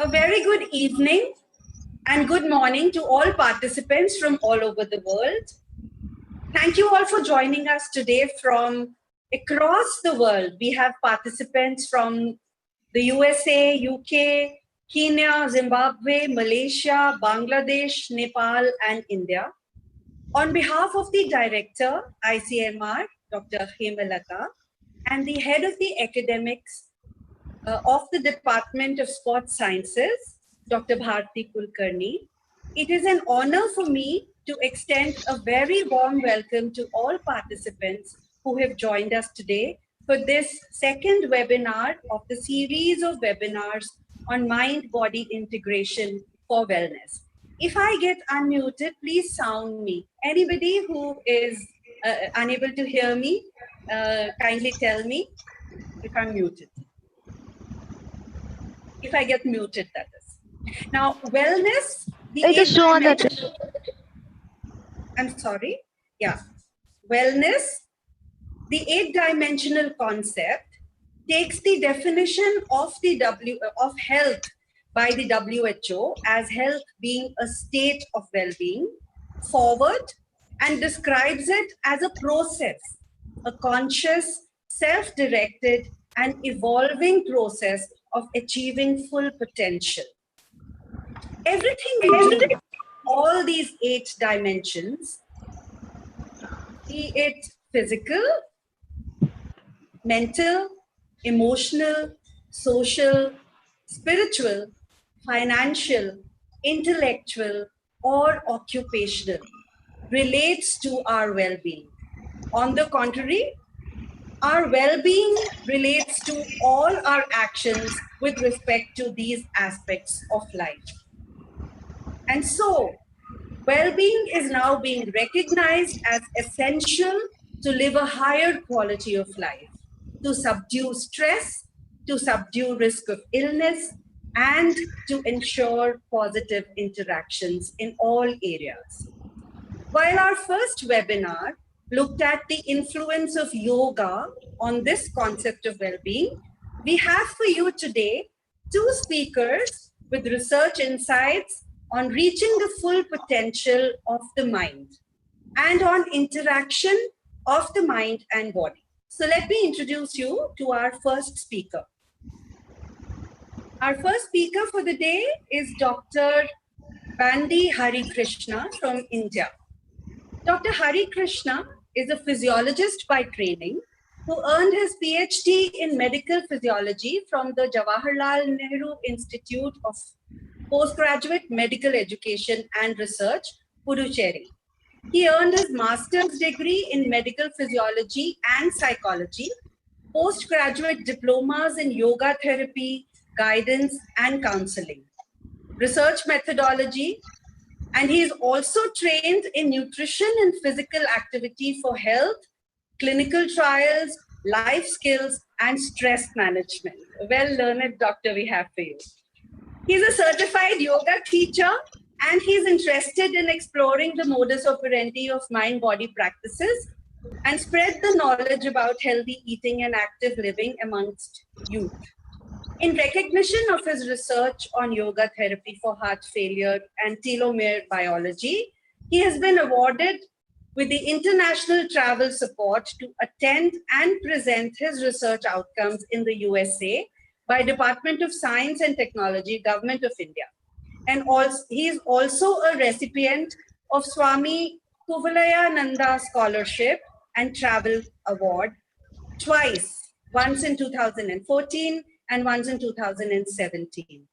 A very good evening and good morning to all participants from all over the world. Thank you all for joining us today from across the world. We have participants from the USA, UK, Kenya, Zimbabwe, Malaysia, Bangladesh, Nepal, and India. On behalf of the director, ICMR, Dr. Hemalata, and the head of the academics of the Department of Sports Sciences, Dr. Bharti Kulkarni, it is an honor for me to extend a very warm welcome to all participants who have joined us today for this second webinar of the series of webinars on mind-body integration for wellness. If I get unmuted, please sound me. Anybody who is unable to hear me, kindly tell me if I'm muted. If I get muted, that is. Now, wellness, the I'm sorry. Yeah. Wellness, the 8-dimensional concept, takes the definition of of health by the WHO as health being a state of well-being forward and describes it as a process, a conscious, self-directed and evolving process of achieving full potential. Everything we do, all these 8 dimensions, be it physical, mental, emotional, social, spiritual, financial, intellectual, or occupational, relates to our well-being. On the contrary, our well-being relates to all our actions with respect to these aspects of life. And so, well-being is now being recognized as essential to live a higher quality of life, to subdue stress, to subdue risk of illness, and to ensure positive interactions in all areas. While our first webinar looked at the influence of yoga on this concept of well-being, we have for you today 2 speakers with research insights on reaching the full potential of the mind and on interaction of the mind and body. So let me introduce you to our first speaker. Our first speaker for the day is Dr. Bandi Hari Krishna from India. Dr. Hari Krishna is a physiologist by training who earned his PhD in medical physiology from the Jawaharlal Nehru Institute of Postgraduate Medical Education and Research, Puducherry. He earned his master's degree in medical physiology and psychology, postgraduate diplomas in yoga therapy, guidance, and counseling, research methodology, And he's also trained in nutrition and physical activity for health, clinical trials, life skills, and stress management. A well-learned doctor we have for you. He's a certified yoga teacher, and he's interested in exploring the modus operandi of mind-body practices and spread the knowledge about healthy eating and active living amongst youth. In recognition of his research on yoga therapy for heart failure and telomere biology, he has been awarded with the international travel support to attend and present his research outcomes in the USA by Department of Science and Technology, Government of India. And also, he is also a recipient of Swami Kuvalayananda Scholarship and Travel Award twice, once in 2014 and once in 2017.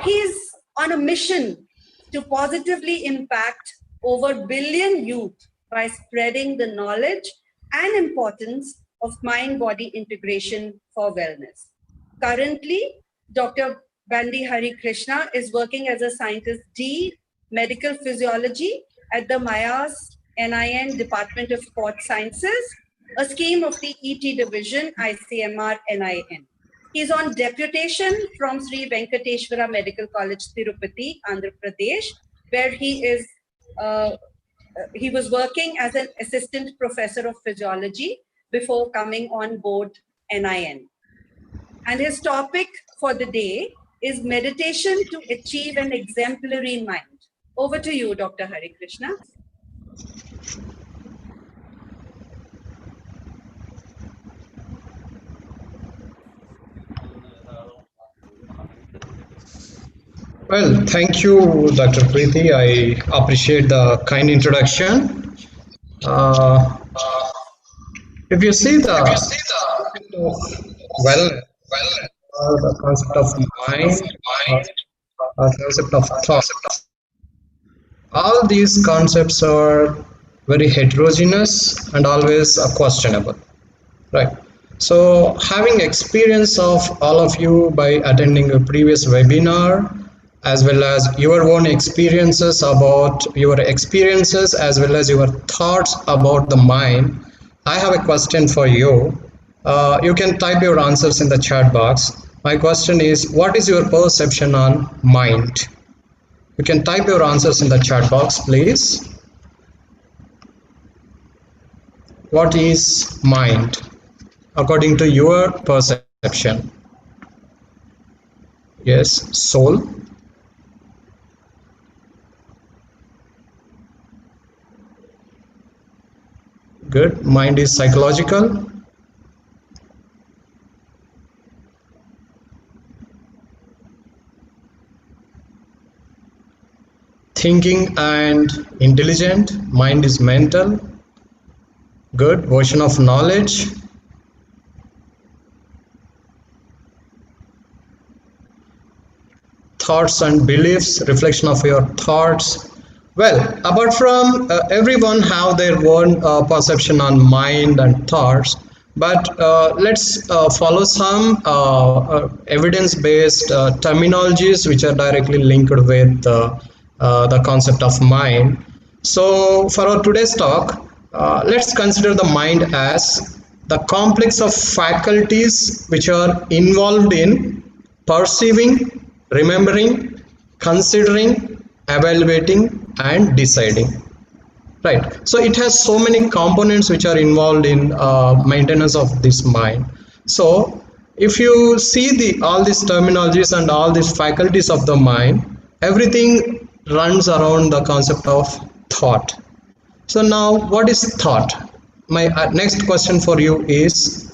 He's on a mission to positively impact over 1 billion youth by spreading the knowledge and importance of mind-body integration for wellness. Currently, Dr. Bandi Hari Krishna is working as a Scientist D, Medical Physiology at the myasninwellness Department of Sports Sciences, a scheme of the ET Division, ICMR-NIN. He's on deputation from Sri Venkateshwara Medical College, Tirupati, Andhra Pradesh, where he was working as an assistant professor of physiology before coming on board NIN. And his topic for the day is meditation to achieve an exemplary mind. Over to you, Dr. Hari Krishna. Well, thank you, Dr. Preeti. I appreciate the kind introduction. If you see the concept of wellness, the concept of mind, the concept of thought, all these concepts are very heterogeneous and always questionable, right? So, having experience of all of you by attending a previous webinar, as well as your own experiences about your experiences as well as your thoughts about the mind, I have a question for you. You can type your answers in the chat box. My question is, what is your perception on mind? You can type your answers in the chat box, please. What is mind according to your perception? Yes, soul. Good. Mind is psychological. Thinking and intelligent. Mind is mental. Good. Version of knowledge. Thoughts and beliefs. Reflection of your thoughts. Well, apart from everyone have their own perception on mind and thoughts, but let's follow some evidence-based terminologies which are directly linked with the concept of mind. So for our today's talk, let's consider the mind as the complex of faculties which are involved in perceiving, remembering, considering, evaluating, and deciding, right? So it has so many components which are involved in maintenance of this mind. So if you see all these terminologies and all these faculties of the mind, everything runs around the concept of thought. So now, what is thought? My next question for you is,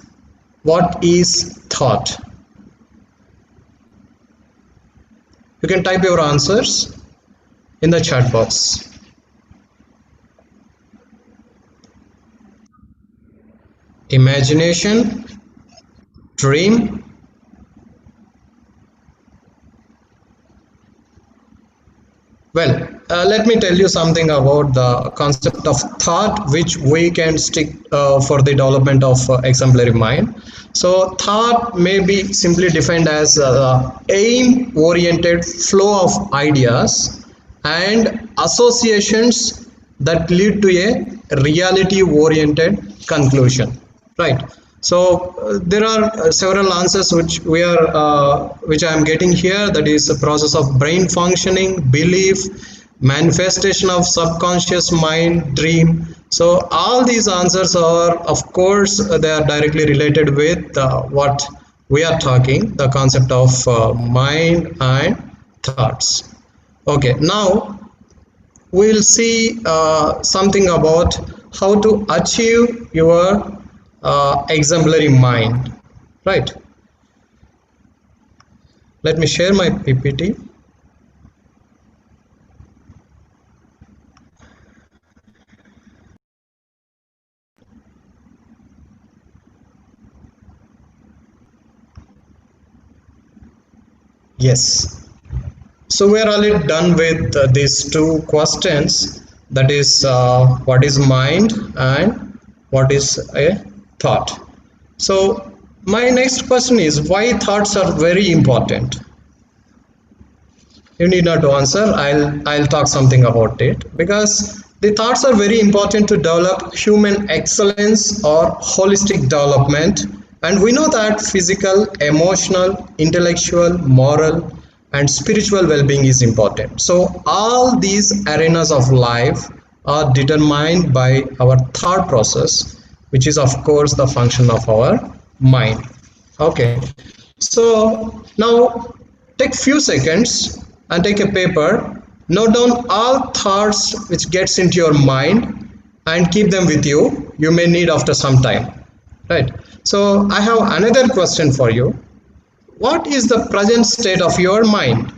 what is thought? You can type your answers in the chat box. Imagination, dream, well, let me tell you something about the concept of thought which we can stick for the development of exemplary mind. So thought may be simply defined as aim oriented flow of ideas and associations that lead to a reality oriented conclusion, right? So there are several answers which I am getting here. That is a process of brain functioning, belief, manifestation of subconscious mind, dream. So all these answers are, of course, they are directly related with what we are talking, the concept of mind and thoughts. Okay, now we'll see something about how to achieve your exemplary mind, right? Let me share my PPT. Yes. So we are already done with these two questions. That is, what is mind and what is a thought. So my next question is, why thoughts are very important? You need not to answer. I'll talk something about it, because the thoughts are very important to develop human excellence or holistic development. And we know that physical, emotional, intellectual, moral and spiritual well-being is important. So all these arenas of life are determined by our thought process, which is of course the function of our mind. Okay, so now take few seconds and take a paper, note down all thoughts which gets into your mind and keep them with you. You may need after some time, right? So I have another question for you. What is the present state of your mind?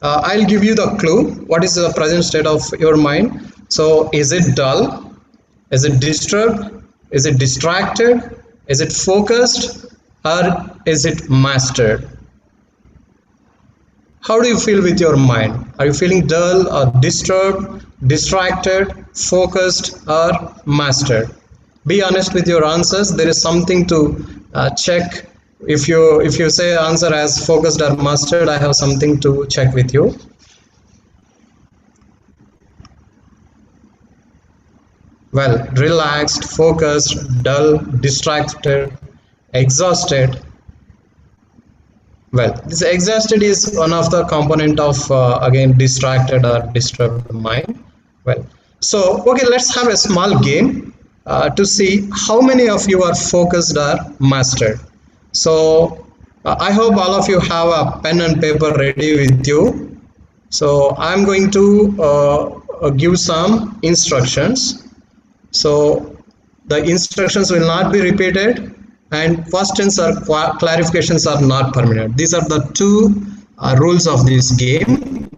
I'll give you the clue. What is the present state of your mind? So is it dull? Is it disturbed? Is it distracted? Is it focused? Or is it mastered? How do you feel with your mind? Are you feeling dull or disturbed, distracted, focused, or mastered? Be honest with your answers. There is something to check. If you say answer as focused or mastered, I have something to check with you. Well, relaxed, focused, dull, distracted, exhausted. Well, this exhausted is one of the component of again distracted or disturbed mind. Well, so okay, let's have a small game to see how many of you are focused or mastered. So I hope all of you have a pen and paper ready with you. So I'm going to give some instructions. So the instructions will not be repeated, and questions or clarifications are not permanent. These are the two rules of this game.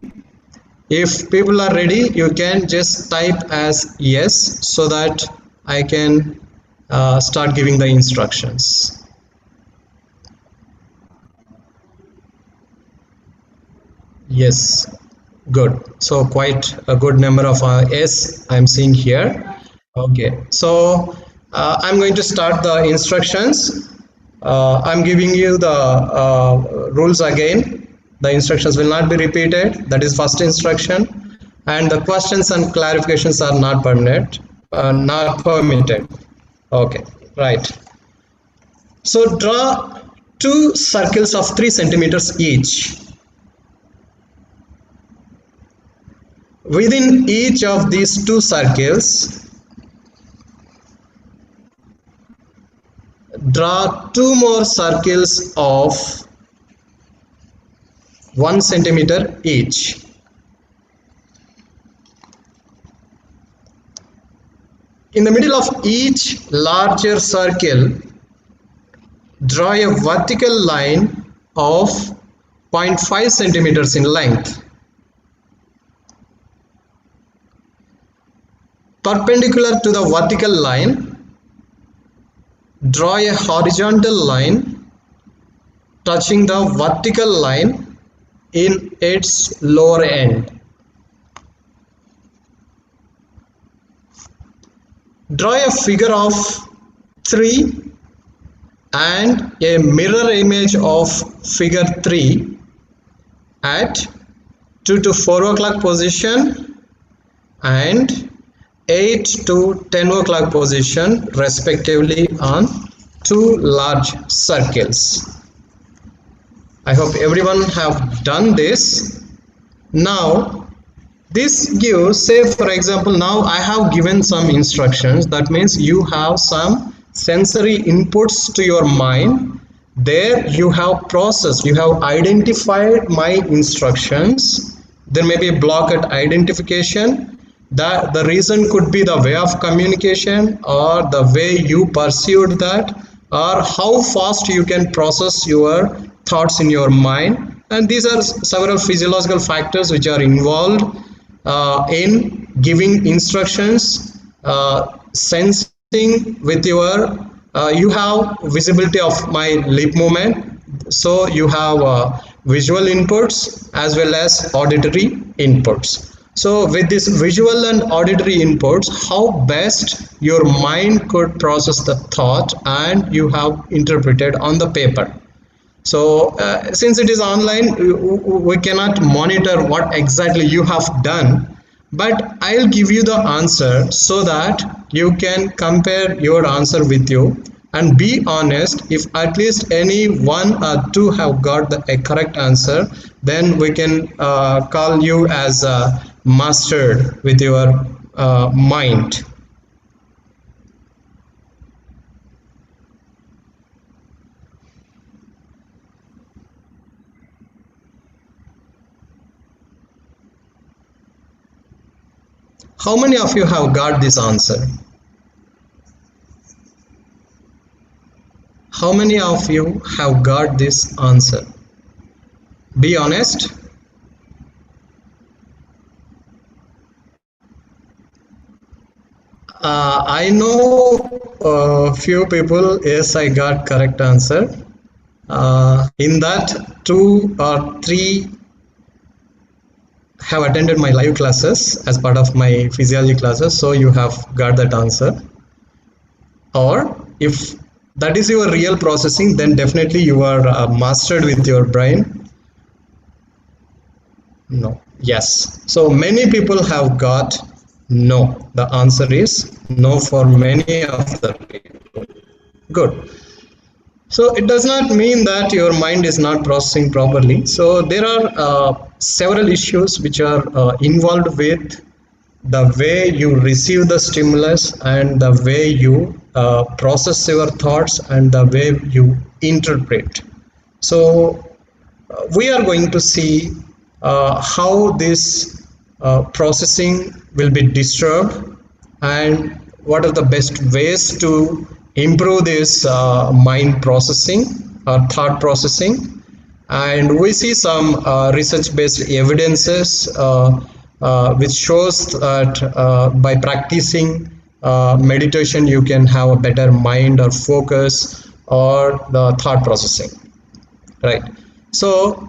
If people are ready, you can just type as yes so that I can start giving the instructions. Yes, good. So quite a good number of yes I'm seeing here. Okay, so I'm going to start the instructions. I'm giving you the rules again. The instructions will not be repeated. That is first instruction. And the questions and clarifications are not permanent, not permitted. Okay, right. So draw two circles of 3 centimeters each. Within each of these two circles, draw two more circles of 1 centimeter each. In the middle of each larger circle, draw a vertical line of 0.5 centimeters in length. Perpendicular to the vertical line, draw a horizontal line touching the vertical line in its lower end. Draw a figure of 3 and a mirror image of figure 3 at 2 to 4 o'clock position and 8 to 10 o'clock position respectively on two large circles. I hope everyone have done this. Now this gives, say for example, now I have given some instructions. That means you have some sensory inputs to your mind. There you have processed, you have identified my instructions. There may be a block at identification. That the reason could be the way of communication or the way you perceived that, or how fast you can process your thoughts in your mind. And these are several physiological factors which are involved in giving instructions, sensing with your, you have visibility of my lip movement, so you have visual inputs as well as auditory inputs. So with this visual and auditory inputs, how best your mind could process the thought and you have interpreted on the paper. So since it is online, we cannot monitor what exactly you have done, but I'll give you the answer so that you can compare your answer with you and be honest. If at least any one or two have got a correct answer, then we can call you as mastered with your mind. How many of you have got this answer? How many of you have got this answer? Be honest. I know a few people, yes, I got correct answer. In that, 2 or 3 have attended my live classes as part of my physiology classes, so you have got that answer. Or if that is your real processing, then definitely you are mastered with your brain. No. Yes. So many people have got no. The answer is no for many of the people. Good. So it does not mean that your mind is not processing properly. So there are several issues which are involved with the way you receive the stimulus and the way you process your thoughts and the way you interpret. So we are going to see how this processing will be disturbed and what are the best ways to improve this mind processing or thought processing. And we see some research-based evidences which shows that by practicing meditation you can have a better mind or focus or the thought processing, right? So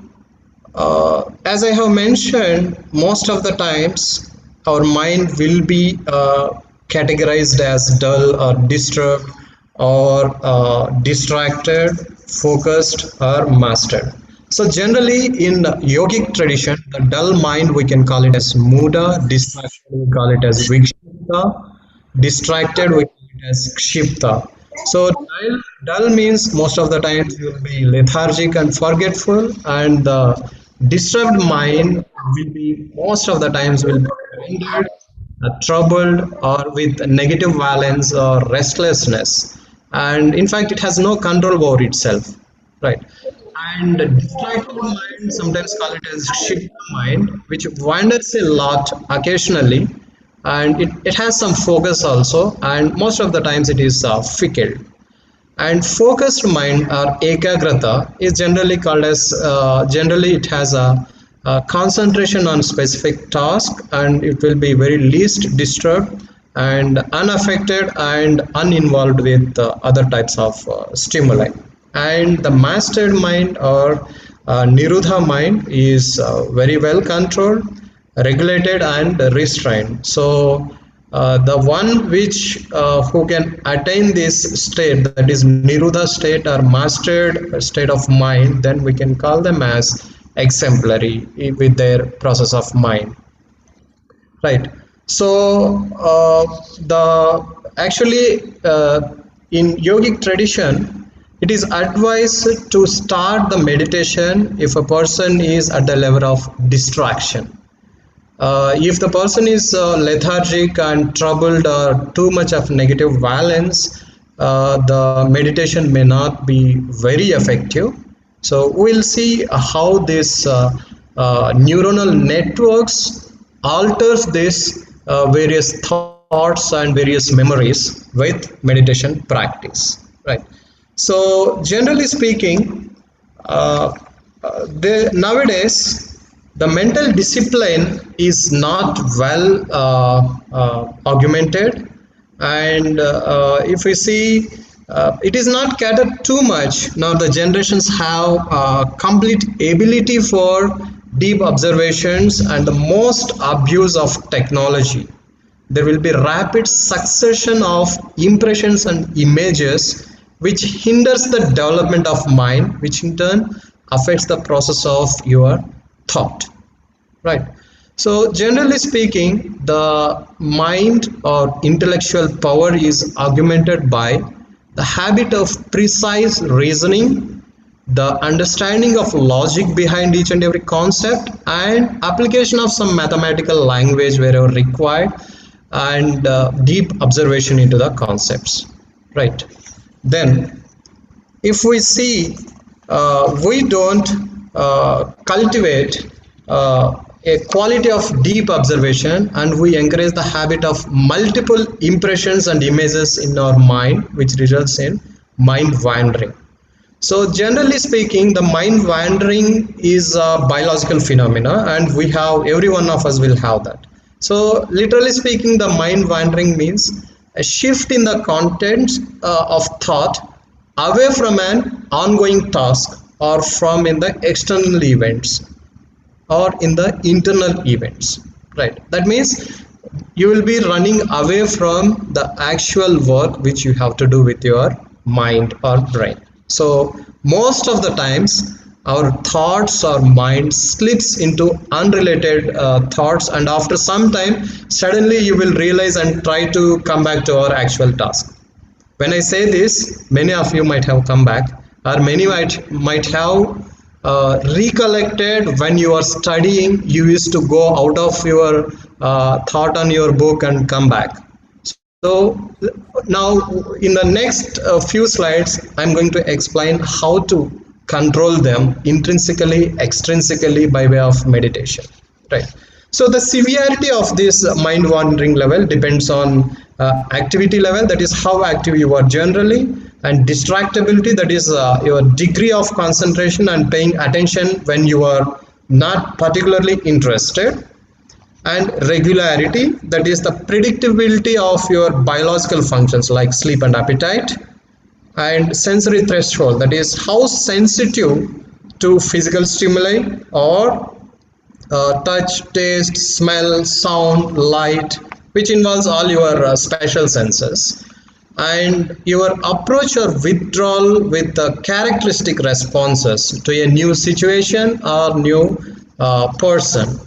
as I have mentioned, most of the times our mind will be categorized as dull or disturbed or distracted, focused or mastered. So generally in yogic tradition, the dull mind we can call it as muda, distracted we call it as vikshipta, distracted we call it as kshipta. So dull means most of the times you will be lethargic and forgetful, and the disturbed mind will be most of the times will be wondered, troubled or with negative valence or restlessness, and in fact it has no control over itself, right? And distracted mind, sometimes call it as shifter mind, which wanders a lot occasionally, and it has some focus also, and most of the times it is fickle. And focused mind or ekagrata is generally called as generally it has a concentration on specific task, and it will be very least disturbed and unaffected and uninvolved with other types of stimuli. And the mastered mind or nirudha mind is very well controlled, regulated and restrained. So the one which who can attain this state, that is nirudha state or mastered state of mind, then we can call them as exemplary with their process of mind. Right. So the actually in yogic tradition, it is advised to start the meditation if a person is at the level of distraction. If the person is lethargic and troubled or too much of negative valence, the meditation may not be very effective. So we'll see how this neuronal networks alters this various thoughts and various memories with meditation practice. Right. So generally speaking, uh, nowadays the mental discipline is not well augmented, and if we see, it is not catered too much. Now the generations have complete ability for deep observations and the most abuse of technology. There will be rapid succession of impressions and images which hinders the development of mind, which in turn affects the process of your thought. Right. So generally speaking, the mind or intellectual power is augmented by the habit of precise reasoning, the understanding of logic behind each and every concept, and application of some mathematical language wherever required, and deep observation into the concepts. Right. Then if we see, we don't cultivate a quality of deep observation, and we encourage the habit of multiple impressions and images in our mind, which results in mind wandering. So generally speaking, the mind wandering is a biological phenomena, and we have, every one of us will have that. So literally speaking, the mind wandering means a shift in the content of thought away from an ongoing task or from in the external events or in the internal events. Right. That means you will be running away from the actual work which you have to do with your mind or brain. So most of the times our thoughts or mind slips into unrelated thoughts, and after some time suddenly you will realize and try to come back to our actual task. When I say this, many of you might have come back, or many might have recollected when you are studying. You used to go out of your thought on your book and come back. So now in the next few slides, I'm going to explain how to control them intrinsically, extrinsically by way of meditation. Right. So the severity of this mind wandering level depends on activity level, that is how active you are generally, and distractibility, that is your degree of concentration and paying attention when you are not particularly interested, and regularity, that is the predictability of your biological functions like sleep and appetite, and sensory threshold, that is how sensitive to physical stimuli or touch, taste, smell, sound, light, which involves all your special senses, and your approach or withdrawal with the characteristic responses to a new situation or new person,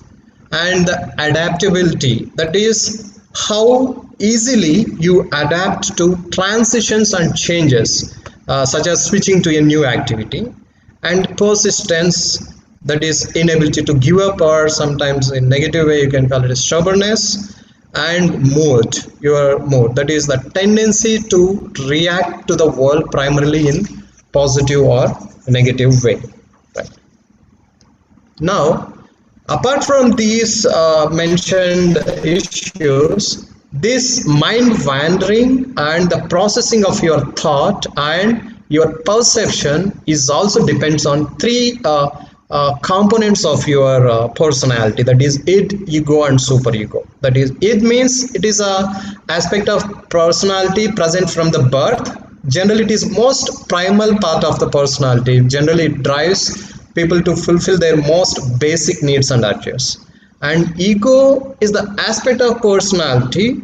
and the adaptability, that is how easily you adapt to transitions and changes, such as switching to a new activity, and persistence, that is inability to give up, or sometimes in negative way you can call it a stubbornness, and mood, your mood, that is the tendency to react to the world primarily in positive or negative way. Right. Now, apart from these mentioned issues, this mind wandering and the processing of your thought and your perception is also depends on three components of your personality, that is id, ego, and superego. That is, id means it is a aspect of personality present from the birth. Generally, it is most primal part of the personality. Generally, it drives people to fulfill their most basic needs and urges. And ego is the aspect of personality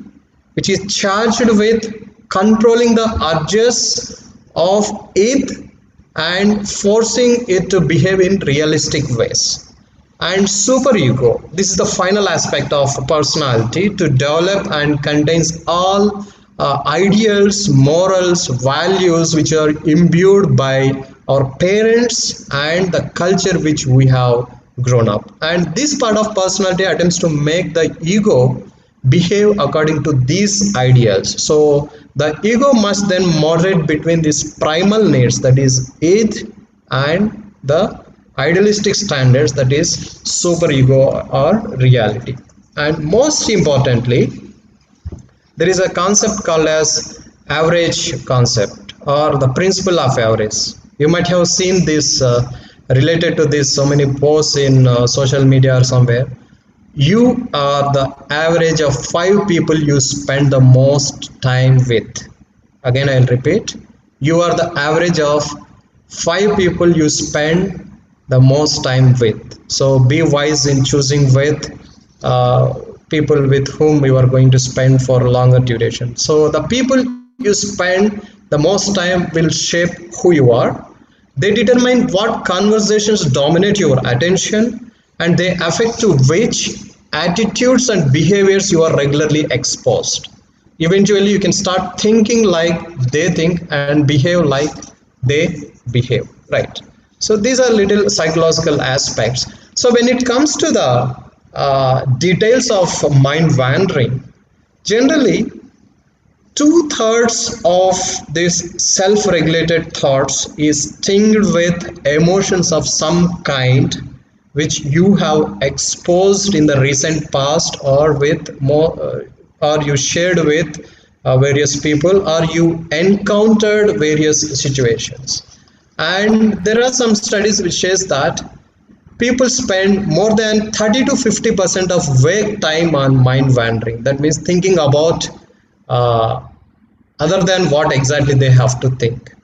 which is charged with controlling the urges of id and forcing it to behave in realistic ways. And superego, this is the final aspect of personality to develop and contains all ideals, morals, values which are imbued by our parents and the culture which we have grown up. And this part of personality attempts to make the ego behave according to these ideals. So the ego must then moderate between these primal needs, that is id, and the idealistic standards, that is superego or reality. And most importantly, there is a concept called as average concept or the principle of average. You might have seen this related to this so many posts in social media or somewhere. You are the average of 5 people you spend the most time with. Again, I'll repeat. You are the average of 5 people you spend the most time with. So be wise in choosing with people with whom you are going to spend for longer duration. So the people you spend the most time will shape who you are. They determine what conversations dominate your attention, and they affect to which attitudes and behaviors you are regularly exposed. Eventually, you can start thinking like they think and behave like they behave, right? So these are little psychological aspects. So when it comes to the details of mind wandering, generally 2/3 of this self-regulated thoughts is tinged with emotions of some kind which you have exposed in the recent past or with more or you shared with various people or you encountered various situations. And there are some studies which says that people spend more than 30 to 50% of wake time on mind wandering. That means thinking about uh, other than what exactly they have to think,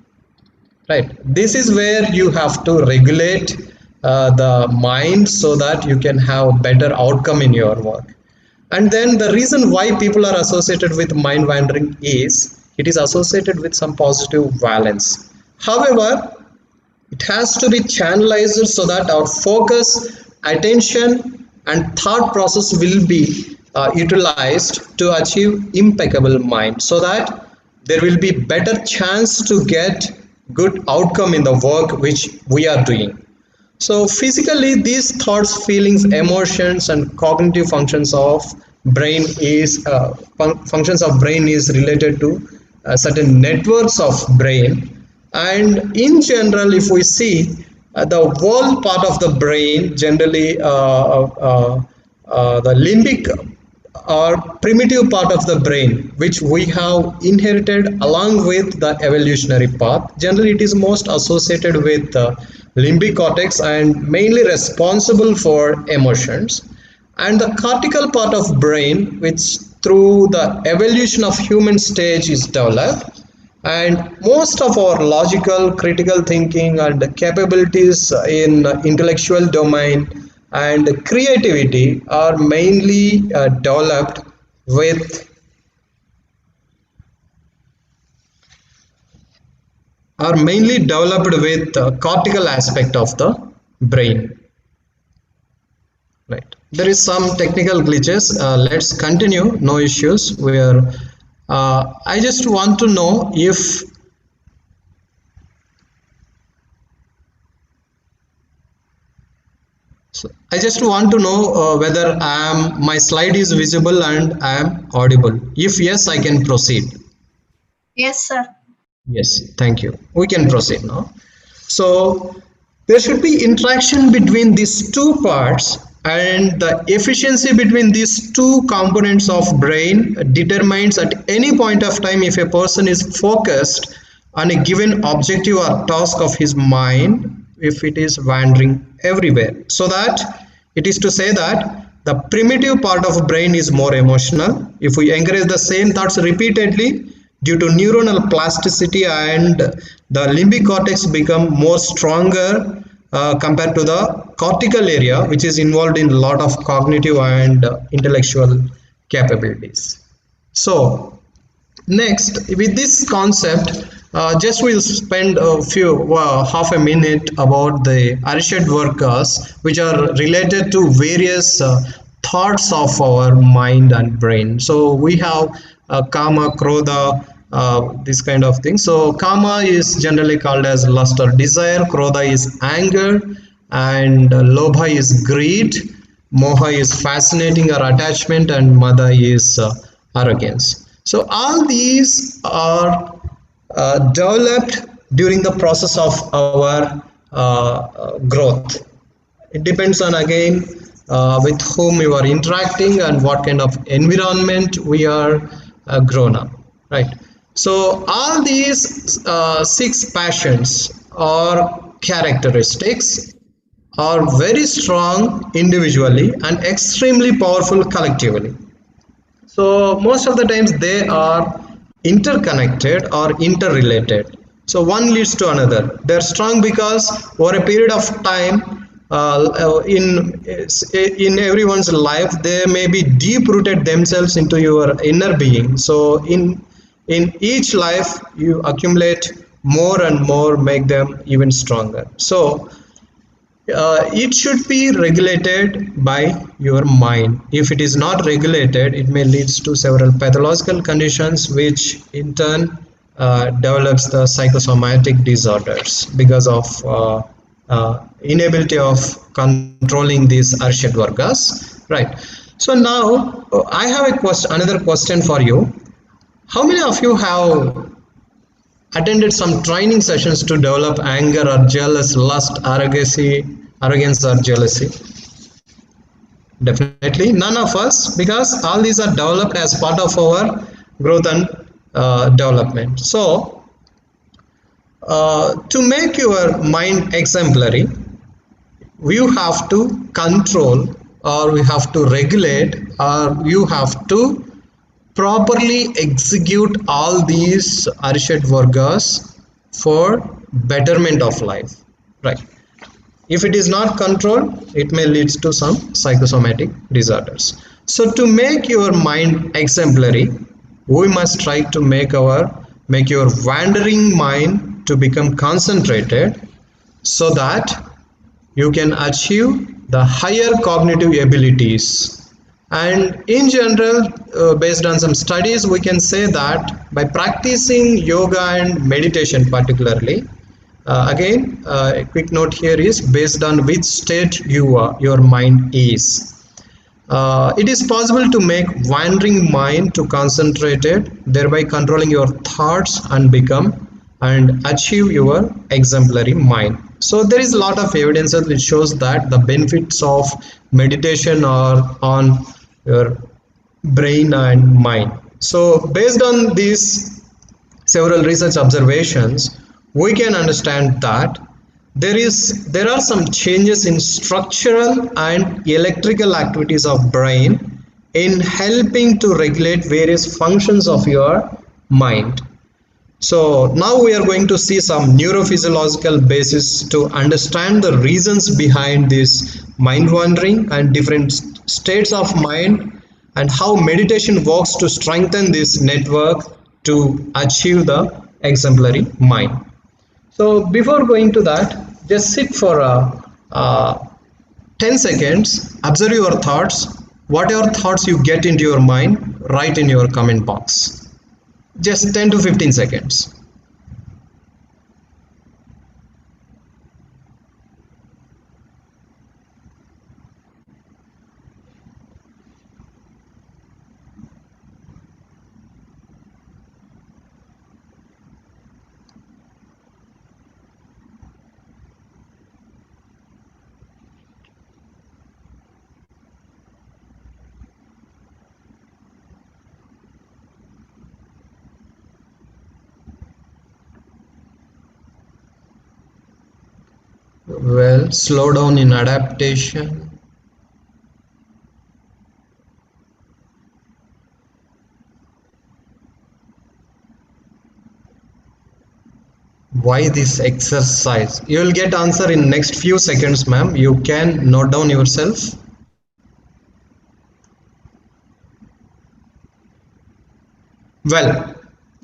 right? This is where you have to regulate the mind so that you can have better outcome in your work. And then the reason why people are associated with mind wandering is it is associated with some positive valence. However, it has to be channelized so that our focus, attention, and thought process will be utilized to achieve impeccable mind, so that there will be better chance to get good outcome in the work which we are doing. So physically, these thoughts, feelings, emotions, and cognitive functions of functions of brain is related to certain networks of brain. And in general, if we see the whole part of the brain, generally the limbic or primitive part of the brain, which we have inherited along with the evolutionary path. Generally, it is most associated with the limbic cortex and mainly responsible for emotions. And the cortical part of brain, which through the evolution of human stage is developed, and most of our logical critical thinking and capabilities in intellectual domain and creativity with are mainly developed with the cortical aspect of the brain, right? There is some technical glitches. Let's continue, no issues. Where I just want to know if so I just want to know whether my slide is visible and I am audible. If yes, I can proceed. Yes, sir. Yes, thank you. We can proceed now. So there should be interaction between these two parts, and the efficiency between these two components of brain determines at any point of time if a person is focused on a given objective or task of his mind, if it is wandering everywhere. So that it is to say that the primitive part of brain is more emotional. If we encourage the same thoughts repeatedly, due to neuronal plasticity, and the limbic cortex become more stronger compared to the cortical area, which is involved in a lot of cognitive and intellectual capabilities. So next, with this concept, Just we'll spend a few half a minute about the Arishad workers, which are related to various thoughts of our mind and brain. So we have kama, krodha, this kind of thing. So kama is generally called as lust or desire, krodha is anger, and lobha is greed, moha is fascinating or attachment, and mada is arrogance. So all these are developed during the process of our growth. It depends on again with whom you are interacting and what kind of environment we are grown up, right? So all these six passions or characteristics are very strong individually and extremely powerful collectively. So most of the times they are interconnected or interrelated. So one leads to another. They're strong because over a period of time, in everyone's life, they may be deep rooted themselves into your inner being. So in each life, you accumulate more and more, make them even stronger. So it should be regulated by your mind. If it is not regulated, it may lead to several pathological conditions, which in turn develops the psychosomatic disorders because of inability of controlling these Arshad Vargas. Right. So now I have a question, another question for you. How many of you have attended some training sessions to develop anger or jealous, lust, arrogance or jealousy? Definitely none of us, because all these are developed as part of our growth and development. So to make your mind exemplary, you have to control, or we have to regulate, or you have to properly execute all these Arishad Vargas for betterment of life, right? If it is not controlled, it may lead to some psychosomatic disorders. So to make your mind exemplary, we must try to make your wandering mind to become concentrated, so that you can achieve the higher cognitive abilities. And in general, based on some studies, we can say that by practicing yoga and meditation particularly, a quick note here is based on which state your mind is. It is possible to make wandering mind to concentrated, thereby controlling your thoughts and achieve your exemplary mind. So there is a lot of evidence which shows that the benefits of meditation are on your brain and mind. So based on these several research observations, we can understand that there are some changes in structural and electrical activities of brain in helping to regulate various functions of your mind. So now we are going to see some neurophysiological basis to understand the reasons behind this mind wandering and different states of mind, and how meditation works to strengthen this network to achieve the exemplary mind. So before going to that, just sit for 10 seconds, observe your thoughts. Whatever thoughts you get into your mind, write in your comment box. Just 10 to 15 seconds. Well, slow down in adaptation. Why this exercise? You will get answer in next few seconds, ma'am. You can note down yourself. Well,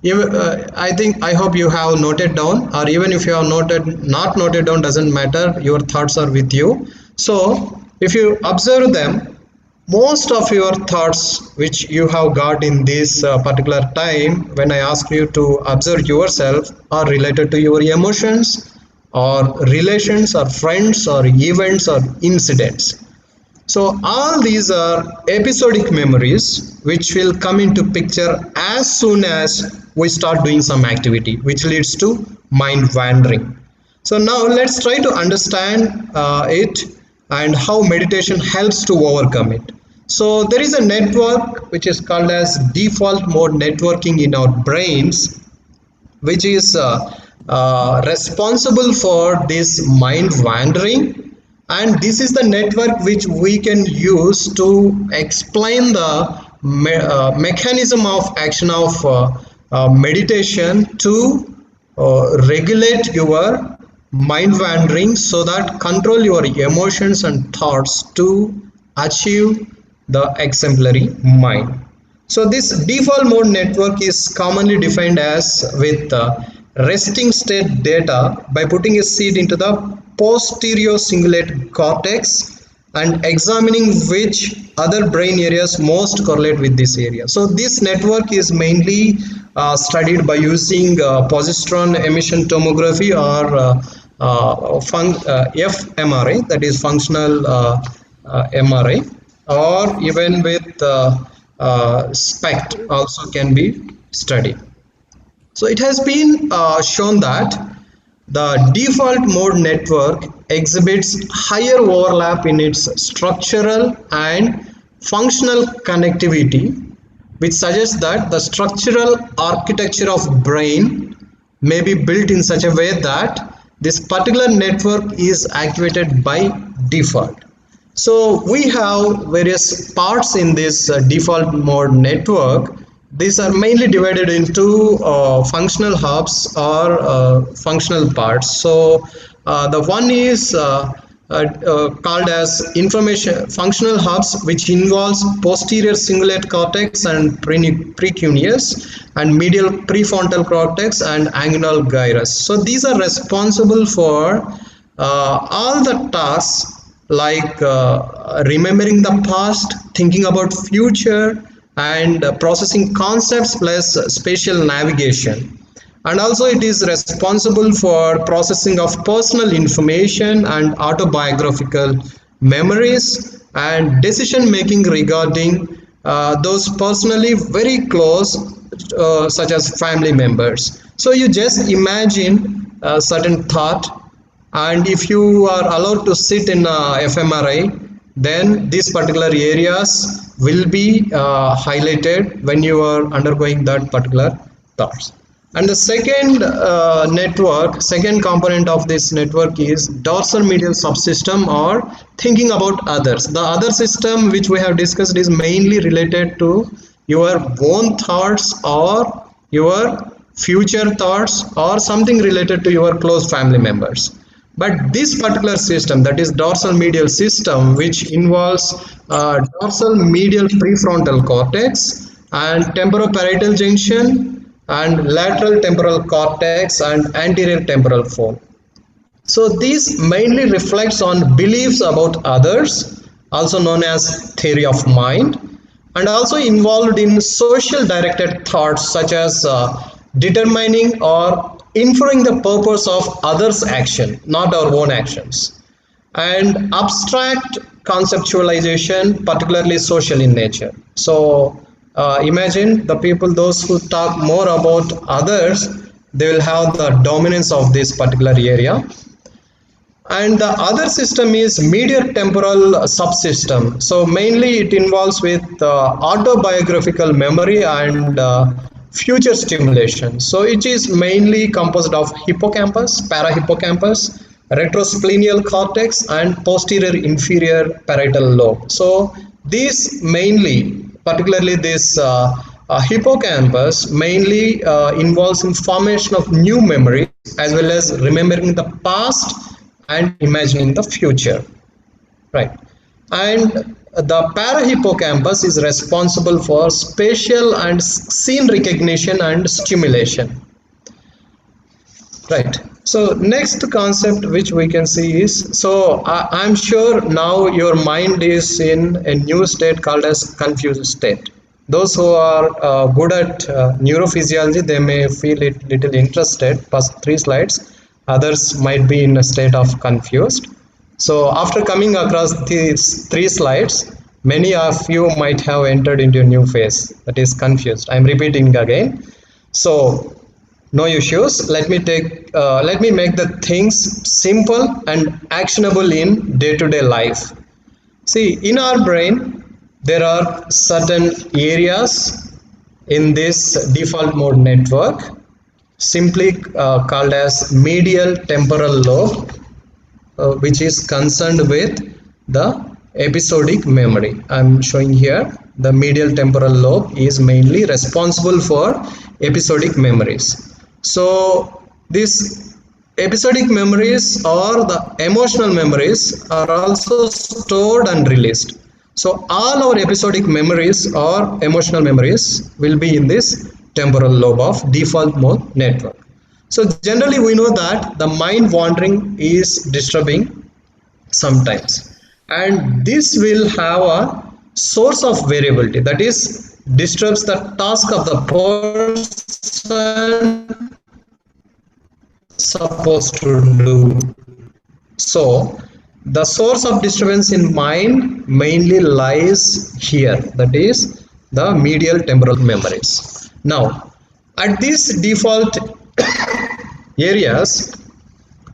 I hope you have noted down, or even if you have not noted down, doesn't matter. Your thoughts are with you. So if you observe them, most of your thoughts which you have got in this particular time, when I ask you to observe yourself, are related to your emotions, or relations, or friends, or events, or incidents. So all these are episodic memories which will come into picture as soon as we start doing some activity, which leads to mind wandering. So now let's try to understand it and how meditation helps to overcome it. So there is a network which is called as default mode networking in our brains, which is responsible for this mind wandering, and this is the network which we can use to explain the mechanism of action of meditation to regulate your mind wandering, so that control your emotions and thoughts to achieve the exemplary mind. So this default mode network is commonly defined as with resting state data by putting a seed into the posterior cingulate cortex and examining which other brain areas most correlate with this area. So this network is mainly studied by using positron emission tomography, or fMRI, that is functional MRI, or even with SPECT also can be studied. So it has been shown that the default mode network exhibits higher overlap in its structural and functional connectivity, which suggests that the structural architecture of brain may be built in such a way that this particular network is activated by default. So we have various parts in this default mode network. These are mainly divided into functional hubs, or functional parts. So the one is called as information functional hubs, which involves posterior cingulate cortex and precuneus, and medial prefrontal cortex and angular gyrus. So these are responsible for all the tasks like remembering the past, thinking about future, and processing concepts plus spatial navigation. And also it is responsible for processing of personal information and autobiographical memories and decision making regarding those personally very close, such as family members. So you just imagine a certain thought, and if you are allowed to sit in a fMRI, then these particular areas will be highlighted when you are undergoing that particular thoughts. And the second component of this network is dorsal medial subsystem, or thinking about others. The other system which we have discussed is mainly related to your own thoughts, or your future thoughts, or something related to your close family members. But this particular system, that is dorsal medial system, which involves dorsal medial prefrontal cortex and temporoparietal junction and lateral temporal cortex and anterior temporal fold. So this mainly reflects on beliefs about others, also known as theory of mind, and also involved in social directed thoughts, such as determining or inferring the purpose of others' action, not our own actions, and abstract conceptualization, particularly social in nature. So imagine the people, those who talk more about others, they will have the dominance of this particular area. And the other system is medial temporal subsystem. So mainly it involves with autobiographical memory and future stimulation. So it is mainly composed of hippocampus, parahippocampus, retrosplenial cortex, and posterior inferior parietal lobe. So these mainly, particularly this hippocampus, mainly involves in formation of new memories, as well as remembering the past and imagining the future, right? And the parahippocampus is responsible for spatial and scene recognition and stimulation. Right. So next concept which we can see is, so I'm sure now your mind is in a new state called as confused state. Those who are good at neurophysiology, they may feel it little interested. Past 3 slides. Others might be in a state of confused. So after coming across these 3 slides, many of you might have entered into a new phase, that is confused. I'm repeating again. So no issues. Let me make the things simple and actionable in day-to-day life. See, in our brain, there are certain areas in this default mode network, simply called as medial temporal lobe, which is concerned with the episodic memory. I'm showing here the medial temporal lobe is mainly responsible for episodic memories. So these episodic memories or the emotional memories are also stored and released. So all our episodic memories or emotional memories will be in this temporal lobe of default mode network. So generally we know that the mind wandering is disturbing sometimes, and this will have a source of variability, that is disturbs the task of the person supposed to do. So the source of disturbance in mind mainly lies here, that is the medial temporal memories. Now at these default areas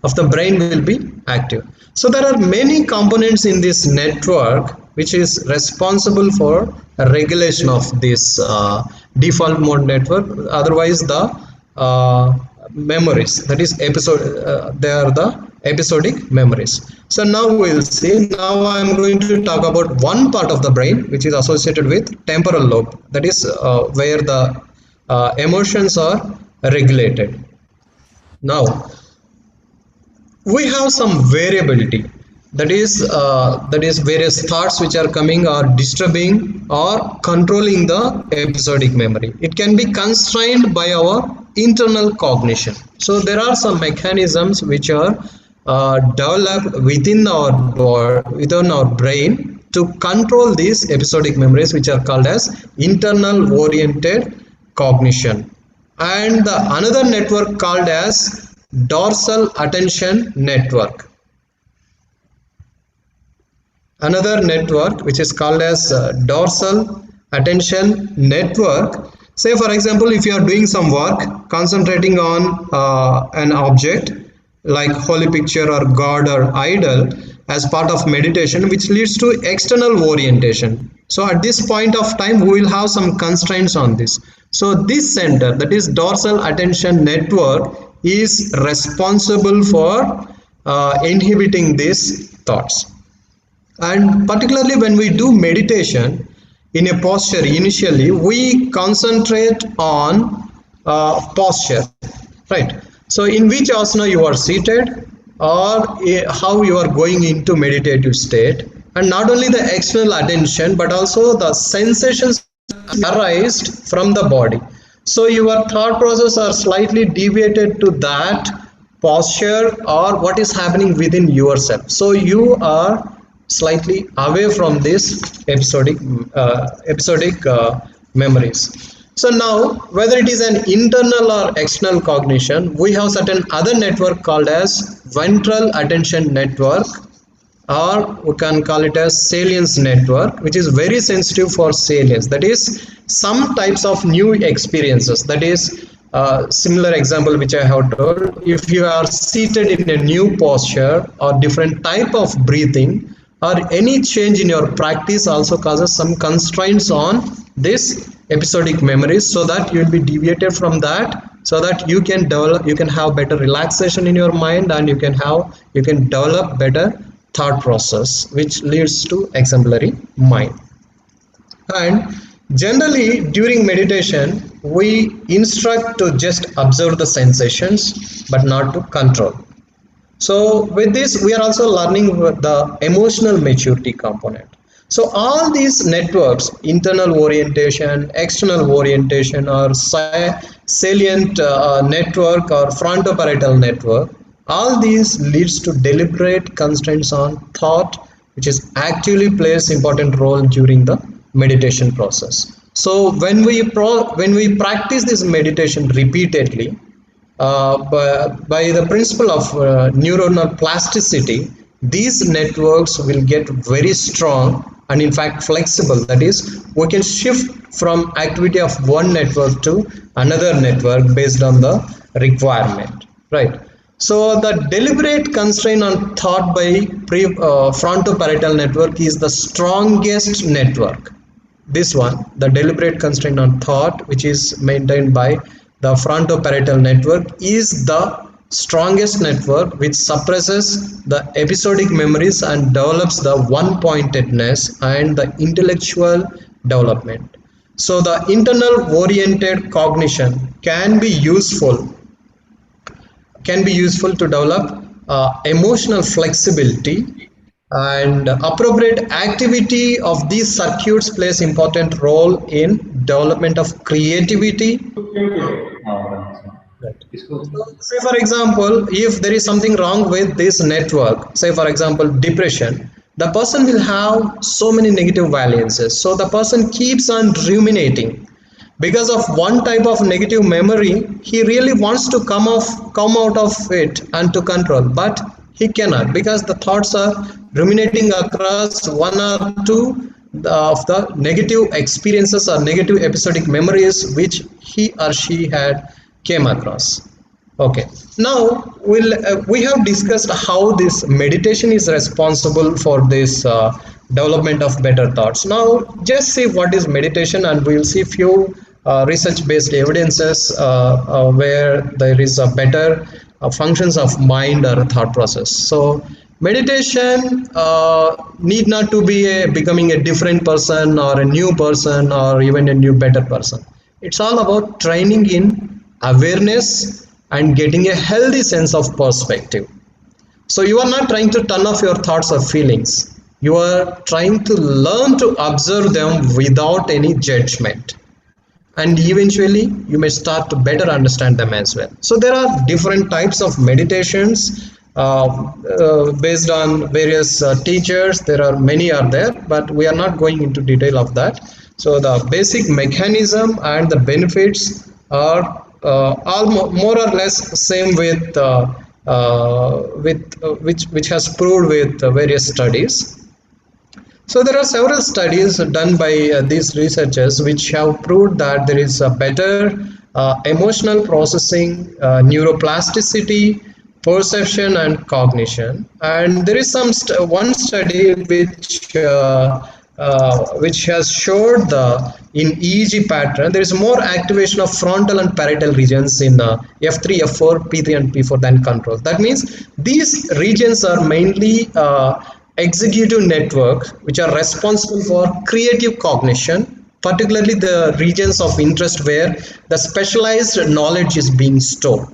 of the brain will be active. So there are many components in this network which is responsible for regulation of this default mode network. Otherwise the memories, that is they are the episodic memories. So now we'll see. Now I am going to talk about one part of the brain which is associated with temporal lobe, that is where the emotions are regulated. Now we have some variability, that is various thoughts which are coming or disturbing or controlling the episodic memory. It can be constrained by our internal cognition. So there are some mechanisms which are developed within our brain to control these episodic memories, which are called as internal oriented cognition. And the another network called as dorsal attention network. Another network which is called as dorsal attention network. Say for example, if you are doing some work concentrating on an object like holy picture or god or idol as part of meditation, which leads to external orientation. So at this point of time we will have some constraints on this. So this center, that is dorsal attention network, is responsible for inhibiting these thoughts. And particularly when we do meditation in a posture, initially we concentrate on posture, right? So in which asana you are seated, or how you are going into meditative state, and not only the external attention but also the sensations arised from the body. So your thought process are slightly deviated to that posture or what is happening within yourself. So you are slightly away from this episodic memories. So now whether it is an internal or external cognition, we have certain other network called as ventral attention network, or we can call it as salience network, which is very sensitive for salience, that is some types of new experiences. That is similar example which I have told, if you are seated in a new posture or different type of breathing or any change in your practice also causes some constraints on this episodic memories, so that you will be deviated from that, so that you can develop, you can have better relaxation in your mind, and you can develop better thought process, which leads to exemplary mind. And generally during meditation we instruct to just observe the sensations but not to control. So with this we are also learning the emotional maturity component. So all these networks, internal orientation, external orientation, or salient network or frontoparietal network, all these leads to deliberate constraints on thought, which is actively plays important role during the meditation process. So when we practice this meditation repeatedly, by the principle of neuronal plasticity, these networks will get very strong and in fact flexible. That is, we can shift from activity of one network to another network based on the requirement, right? So the deliberate constraint on thought by frontoparietal network is the strongest network. This one, the deliberate constraint on thought, which is maintained by the frontoparietal network, is the strongest network which suppresses the episodic memories and develops the one pointedness and the intellectual development. So the internal oriented cognition can be useful to develop emotional flexibility, and appropriate activity of these circuits plays important role in development of creativity. Right. So, say for example, if there is something wrong with this network, say for example depression, the person will have so many negative variances. So the person keeps on ruminating because of one type of negative memory. He really wants to come out of it and to control, but he cannot because the thoughts are ruminating across one or two of the negative experiences or negative episodic memories which he or she had came across. Okay, now we have discussed how this meditation is responsible for this development of better thoughts. Now just see what is meditation, and we will see few research based evidences where there is a better functions of mind or thought process. So meditation need not to be becoming a different person or a new person or even a new better person. It's all about training in awareness and getting a healthy sense of perspective. So you are not trying to turn off your thoughts or feelings. You are trying to learn to observe them without any judgment, and eventually you may start to better understand them as well. So there are different types of meditations based on various teachers. There are many are there, but we are not going into detail of that. So the basic mechanism and the benefits are all more or less same with which has proved with various studies. So there are several studies done by these researchers which have proved that there is a better emotional processing, neuroplasticity, perception and cognition. And there is one study which has showed the in EEG pattern there is more activation of frontal and parietal regions in F3, F4, P3 and P4 than control. That means these regions are mainly executive networks which are responsible for creative cognition, particularly the regions of interest where the specialized knowledge is being stored.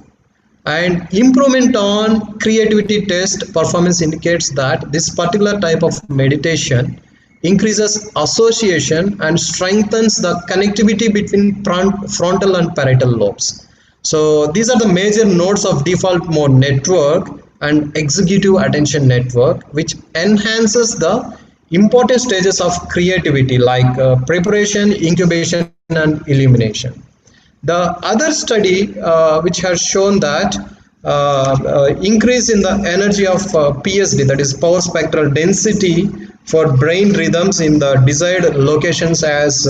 And improvement on creativity test performance indicates that this particular type of meditation increases association and strengthens the connectivity between frontal and parietal lobes. So these are the major nodes of default mode network and executive attention network, which enhances the important stages of creativity like preparation, incubation and illumination. The other study which has shown that increase in the energy of PSD, that is power spectral density for brain rhythms in the desired locations as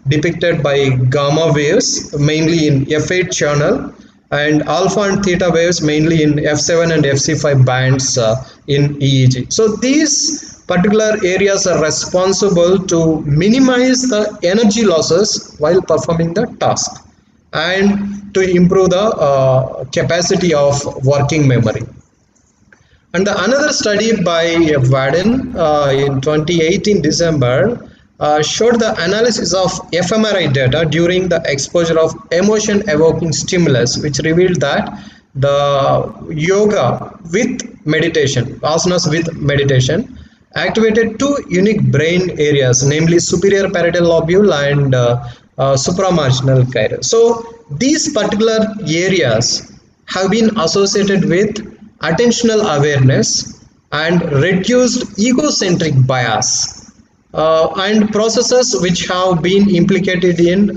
depicted by gamma waves mainly in F8 channel and alpha and theta waves mainly in F7 and FC5 bands in EEG. So these particular areas are responsible to minimize the energy losses while performing the task and to improve the capacity of working memory. And another study by Vaden in 2018 December showed the analysis of fMRI data during the exposure of emotion evoking stimulus, which revealed that the yoga with meditation, asanas with meditation, activated two unique brain areas, namely superior parietal lobule and supramarginal gyrus. So these particular areas have been associated with attentional awareness and reduced egocentric bias, and processes which have been implicated in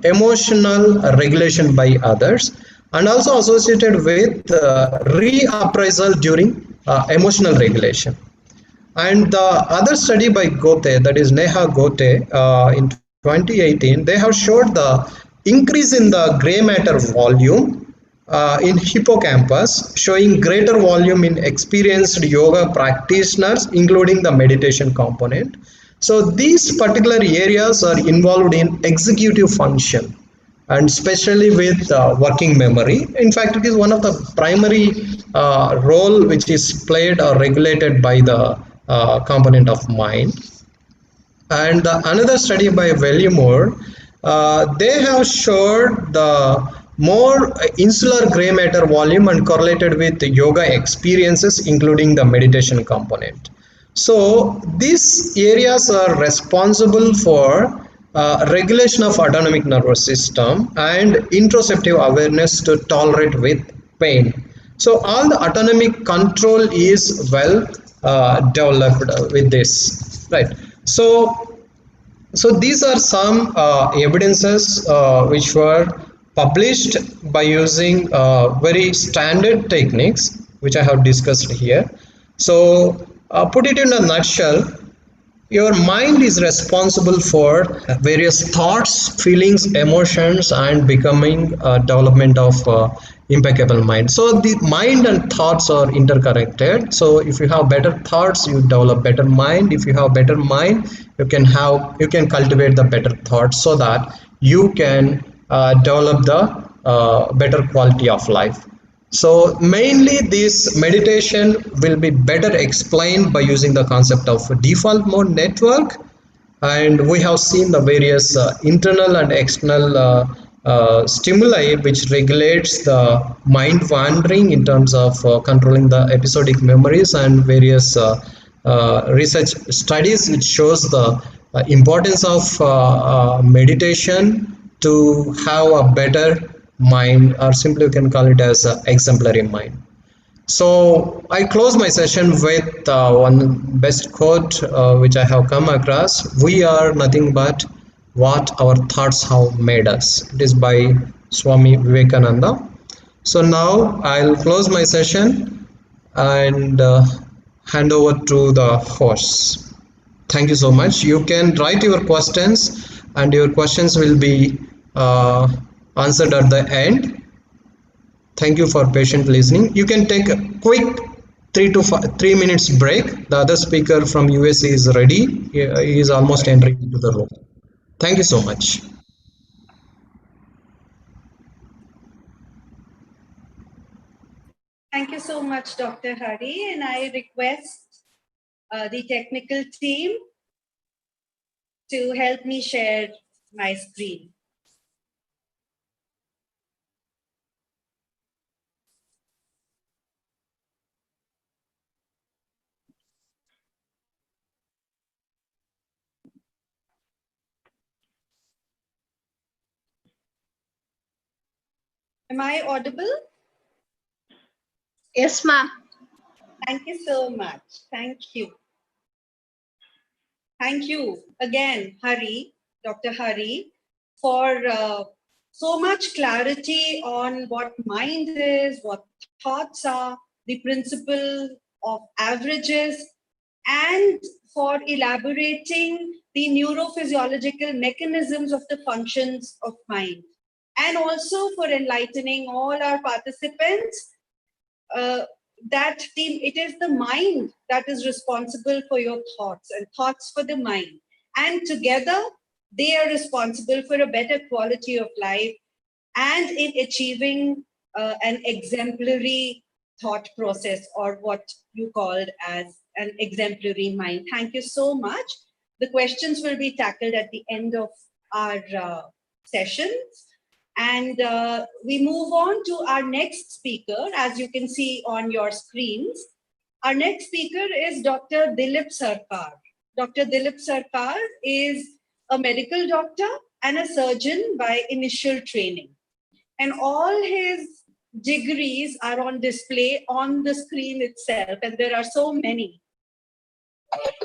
emotional regulation by others, and also associated with reappraisal during emotional regulation. And the other study by Gote, that is Neha Gote, in 2018, they have showed the increase in the gray matter volume in hippocampus, showing greater volume in experienced yoga practitioners, including the meditation component. So these particular areas are involved in executive function, and especially with working memory. In fact, it is one of the primary role which is played or regulated by the component of mind. And another study by Vellimore, they have showed the more insular gray matter volume and correlated with yoga experiences, including the meditation component. So these areas are responsible for regulation of autonomic nervous system and interoceptive awareness to tolerate with pain. So all the autonomic control is well developed with this, right? So these are some evidences which were published by using very standard techniques, which I have discussed here. So put it in a nutshell, your mind is responsible for various thoughts, feelings, emotions, and becoming development of impeccable mind. So the mind and thoughts are interconnected. So if you have better thoughts, you develop better mind. If you have better mind, you can cultivate the better thoughts, so that you can develop the better quality of life. So mainly this meditation will be better explained by using the concept of default mode network, and we have seen the various internal and external stimuli which regulates the mind wandering in terms of controlling the episodic memories, and various research studies which shows the importance of meditation to have a better mind, or simply you can call it as exemplary mind. So I close my session with one best quote which I have come across. We are nothing but what our thoughts have made us. It is by Swami Vivekananda. So now I'll close my session and hand over to the host. Thank you so much. You can write your questions, and your questions will be answered at the end. Thank you for patient listening. You can take a quick 3 minutes break. The other speaker from USA is ready. He is almost entering into the room. Thank you so much. Thank you so much, Dr. Hari, and I request the technical team to help me share my screen. Am I audible? Yes, ma'am. Thank you so much. Thank you. Thank you again, Hari, Dr. Hari, for so much clarity on what mind is, what thoughts are, the principle of averages, and for elaborating the neurophysiological mechanisms of the functions of mind, and also for enlightening all our participants that it is the mind that is responsible for your thoughts, and thoughts for the mind. And together, they are responsible for a better quality of life and in achieving an exemplary thought process, or what you called as an exemplary mind. Thank you so much. The questions will be tackled at the end of our sessions. And we move on to our next speaker, as you can see on your screens. Our next speaker is Dr. Dilip Sarkar. Dr. Dilip Sarkar is a medical doctor and a surgeon by initial training. And all his degrees are on display on the screen itself, and there are so many.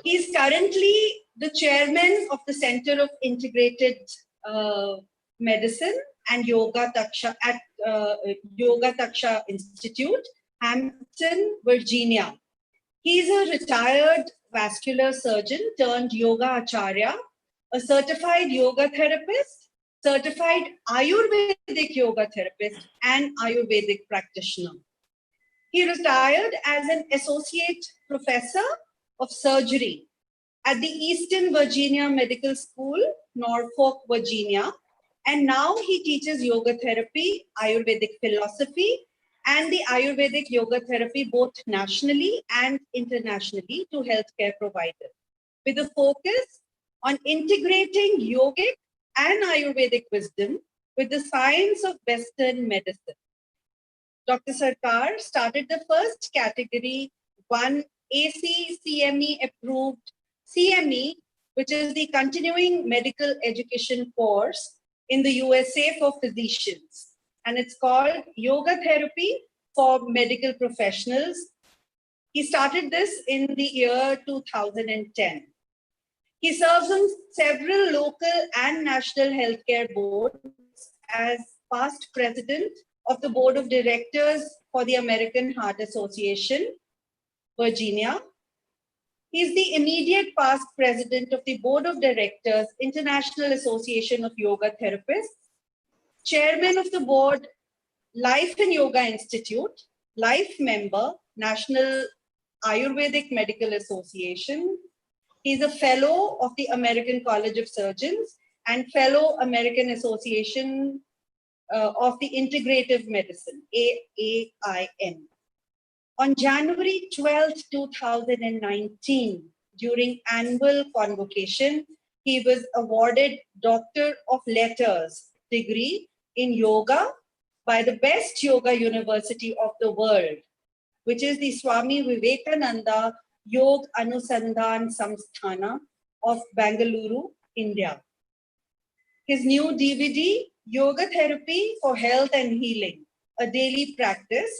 He's currently the chairman of the Center of Integrated Medicine and Yoga Taksha at Yoga Taksha Institute, Hampton, Virginia. He's a retired vascular surgeon turned yoga acharya, a certified yoga therapist, certified Ayurvedic yoga therapist, and Ayurvedic practitioner. He retired as an associate professor of surgery at the Eastern Virginia Medical School, Norfolk, Virginia, and now he teaches yoga therapy, Ayurvedic philosophy, and the Ayurvedic yoga therapy both nationally and internationally to healthcare providers, with a focus on integrating yogic and Ayurvedic wisdom with the science of Western medicine. Dr. Sarkar started the first category 1 ACCME approved CME, which is the continuing medical education course in the USA for physicians. And it's called Yoga Therapy for Medical Professionals. He started this in the year 2010. He serves on several local and national healthcare boards as past president of the board of directors for the American Heart Association, Virginia. He's the immediate past president of the board of directors, International Association of Yoga Therapists, chairman of the board, Life and Yoga Institute, life member, National Ayurvedic Medical Association. He's a fellow of the American College of Surgeons and fellow American Association of the Integrative Medicine, AAIN. On January 12, 2019, during annual convocation, he was awarded Doctor of Letters degree in yoga by the best yoga university of the world, which is the Swami Vivekananda Yog Anusandhan Samsthana of Bangalore, India. His new DVD, Yoga Therapy for Health and Healing, a daily practice,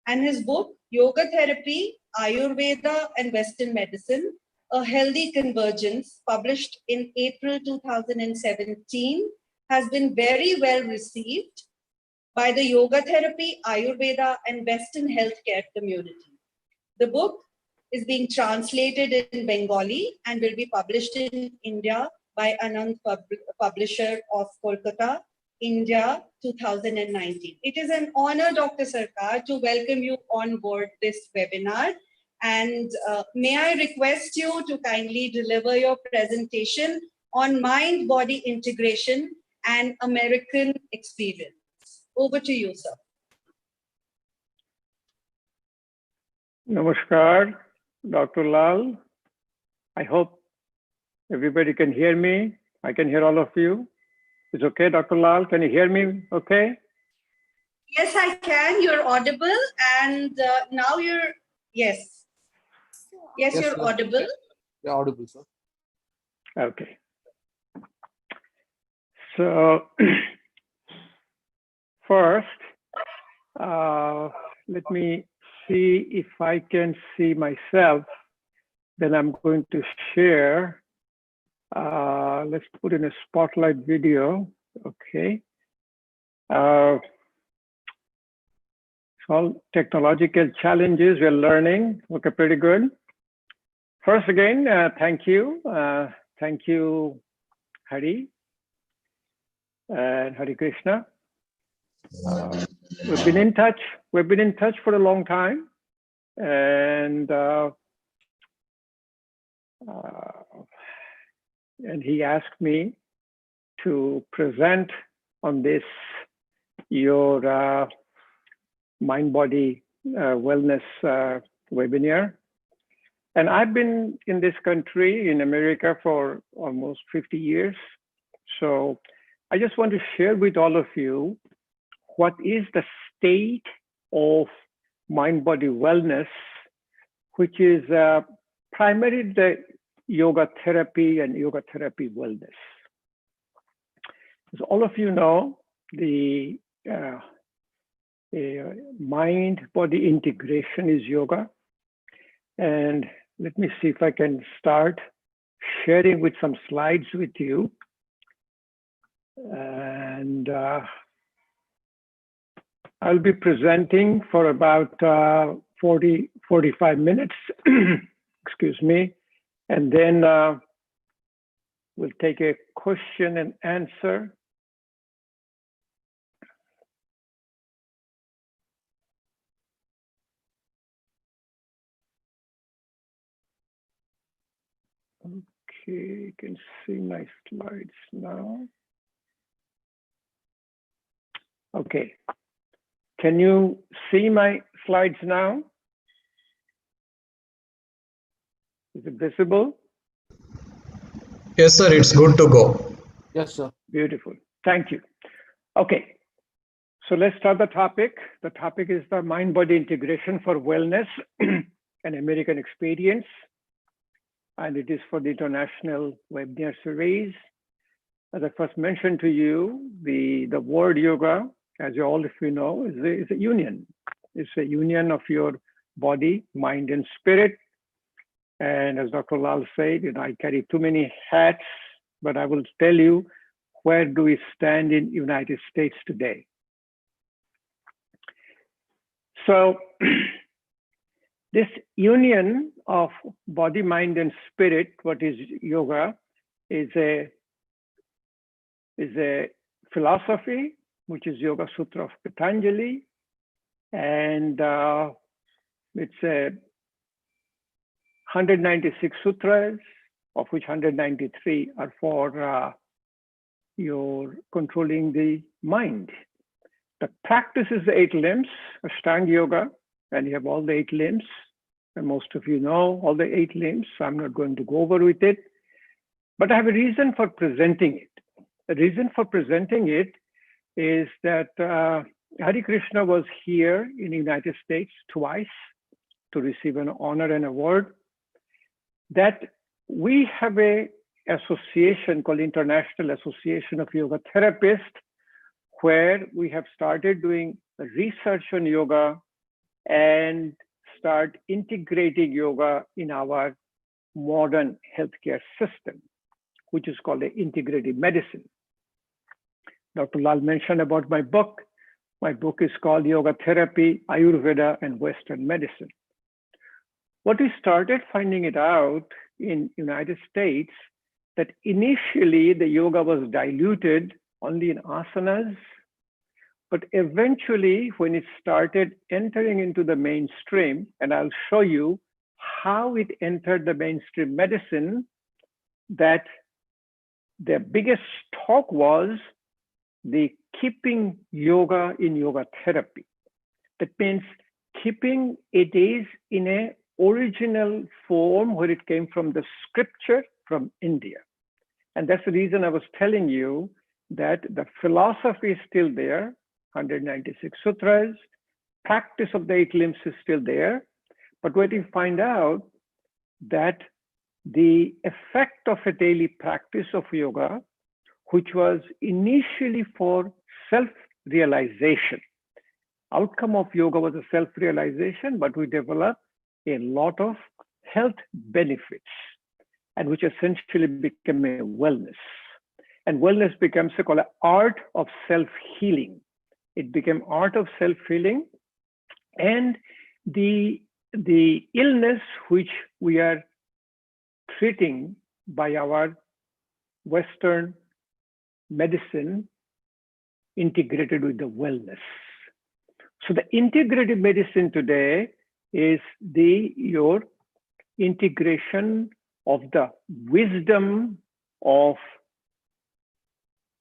and his book, Yoga Therapy, Ayurveda and Western Medicine, a healthy convergence, published in April 2017, has been very well received by the yoga therapy, Ayurveda and Western healthcare community. The book is being translated in Bengali and will be published in India by Anand Publisher of Kolkata, India, 2019. It is an honor, Dr. Sarkar, to welcome you on board this webinar. And may I request you to kindly deliver your presentation on mind-body integration and American experience. Over to you, sir. Namaskar, Dr. Lal. I hope everybody can hear me. I can hear all of you. It's okay, Dr. Lal? Can you hear me okay? Yes, I can. You're audible. And now you're, yes. Yes, you're sir. audible. You're audible, sir. Okay. So, first, let me see if I can see myself. Then I'm going to share. Let's put in a spotlight video. Okay. It's all technological challenges we're learning. Okay, pretty good. First, again, thank you. Thank you, Hari and Hari Krishna. We've been in touch. We've been in touch for a long time, and he asked me to present on this your mind-body wellness webinar. And I've been in this country, in America, for almost 50 years. So I just want to share with all of you what is the state of mind-body wellness, which is primarily the yoga therapy and yoga therapy wellness. As all of you know, the mind-body integration is yoga. And let me see if I can start sharing with some slides with you. And I'll be presenting for about 45 minutes, excuse me. And then we'll take a question and answer. Okay, you can see my slides now. Okay, can you see my slides now? Is it visible? Yes, sir, it's good to go. Yes, sir. Beautiful, thank you. Okay, so let's start the topic. The topic is the mind-body integration for wellness, an American experience. And it is for the international webinar series. As I first mentioned to you, the word yoga, as you all of you know, is a union. It's a union of your body, mind, and spirit. And as Dr. Lal said, I carry too many hats, but I will tell you, where do we stand in United States today? So this union of body, mind, and spirit, what is yoga, is a philosophy, which is Yoga Sutra of Patanjali. And it's 196 sutras, of which 193 are for your controlling the mind. The practice is the 8 limbs, Ashtanga Yoga, and you have all the 8 limbs. And most of you know all the 8 limbs, so I'm not going to go over with it. But I have a reason for presenting it. The reason for presenting it is that Hari Krishna was here in the United States twice to receive an honor and award. That we have a association called International Association of Yoga Therapists, where we have started doing research on yoga and start integrating yoga in our modern healthcare system, which is called the integrative medicine. Dr. Lal mentioned about my book. My book is called Yoga Therapy, Ayurveda, and Western Medicine. What we started finding it out in United States, that initially the yoga was diluted only in asanas, but eventually when it started entering into the mainstream, and I'll show you how it entered the mainstream medicine, that the biggest talk was the keeping yoga in yoga therapy. That means keeping it is in a original form where it came from the scripture from India. And that's the reason I was telling you that the philosophy is still there, 196 sutras, practice of the 8 limbs is still there. But what you find out that the effect of a daily practice of yoga, which was initially for self-realization. Outcome of yoga was a self-realization, but we developed a lot of health benefits, and which essentially became a wellness. And wellness becomes called an art of self-healing. It became art of self-healing, and the illness which we are treating by our Western medicine integrated with the wellness. So the integrative medicine today is your integration of the wisdom of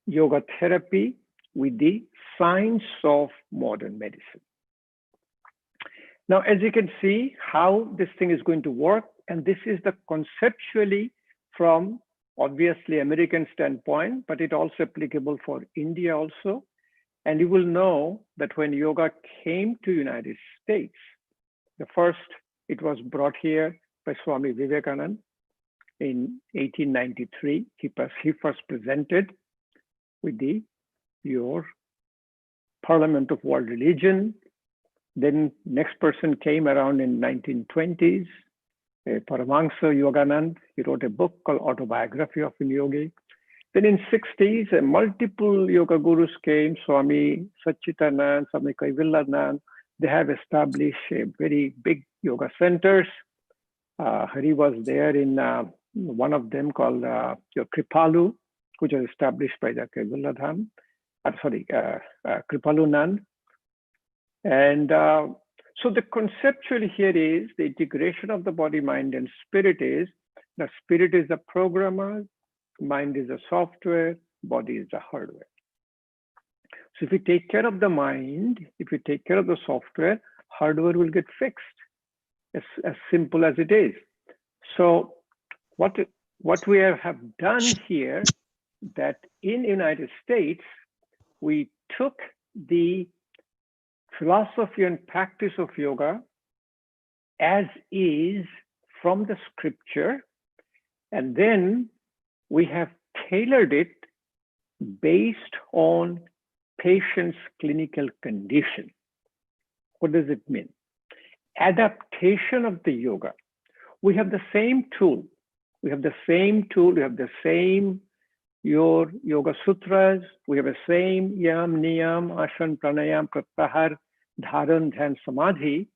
yoga therapy with the science of modern medicine. Now, as you can see how this thing is going to work, and this is the conceptually from obviously American standpoint, but it also applicable for India also. And you will know that when yoga came to United States, the first It was brought here by Swami Vivekananda in 1893. He first presented with your Parliament of World Religion. Then next person came around in 1920s, Paramahansa Yoganand. He wrote a book called Autobiography of a Yogi. Then in 60s, multiple yoga gurus came, Swami Satchitanand, Swami Kaivalyanand. They have established a very big yoga centers. Hari was there in one of them called Kripalu, which was established by the Kaivalyanand, Kripalunand. And so the conceptual here is the integration of the body, mind, and spirit is the spirit is the programmer, mind is the software, body is the hardware. So if you take care of the mind, if you take care of the software, hardware will get fixed. As simple as it is. So what we have done here, that in the United States, we took the philosophy and practice of yoga as is from the scripture, and then we have tailored it based on patient's clinical condition. What does it mean? Adaptation of the yoga. We have the same tool. We have the same your yoga sutras. We have the same yam, niyam, asana, pranayam, pratyahar, dharan, dhyan, samadhi,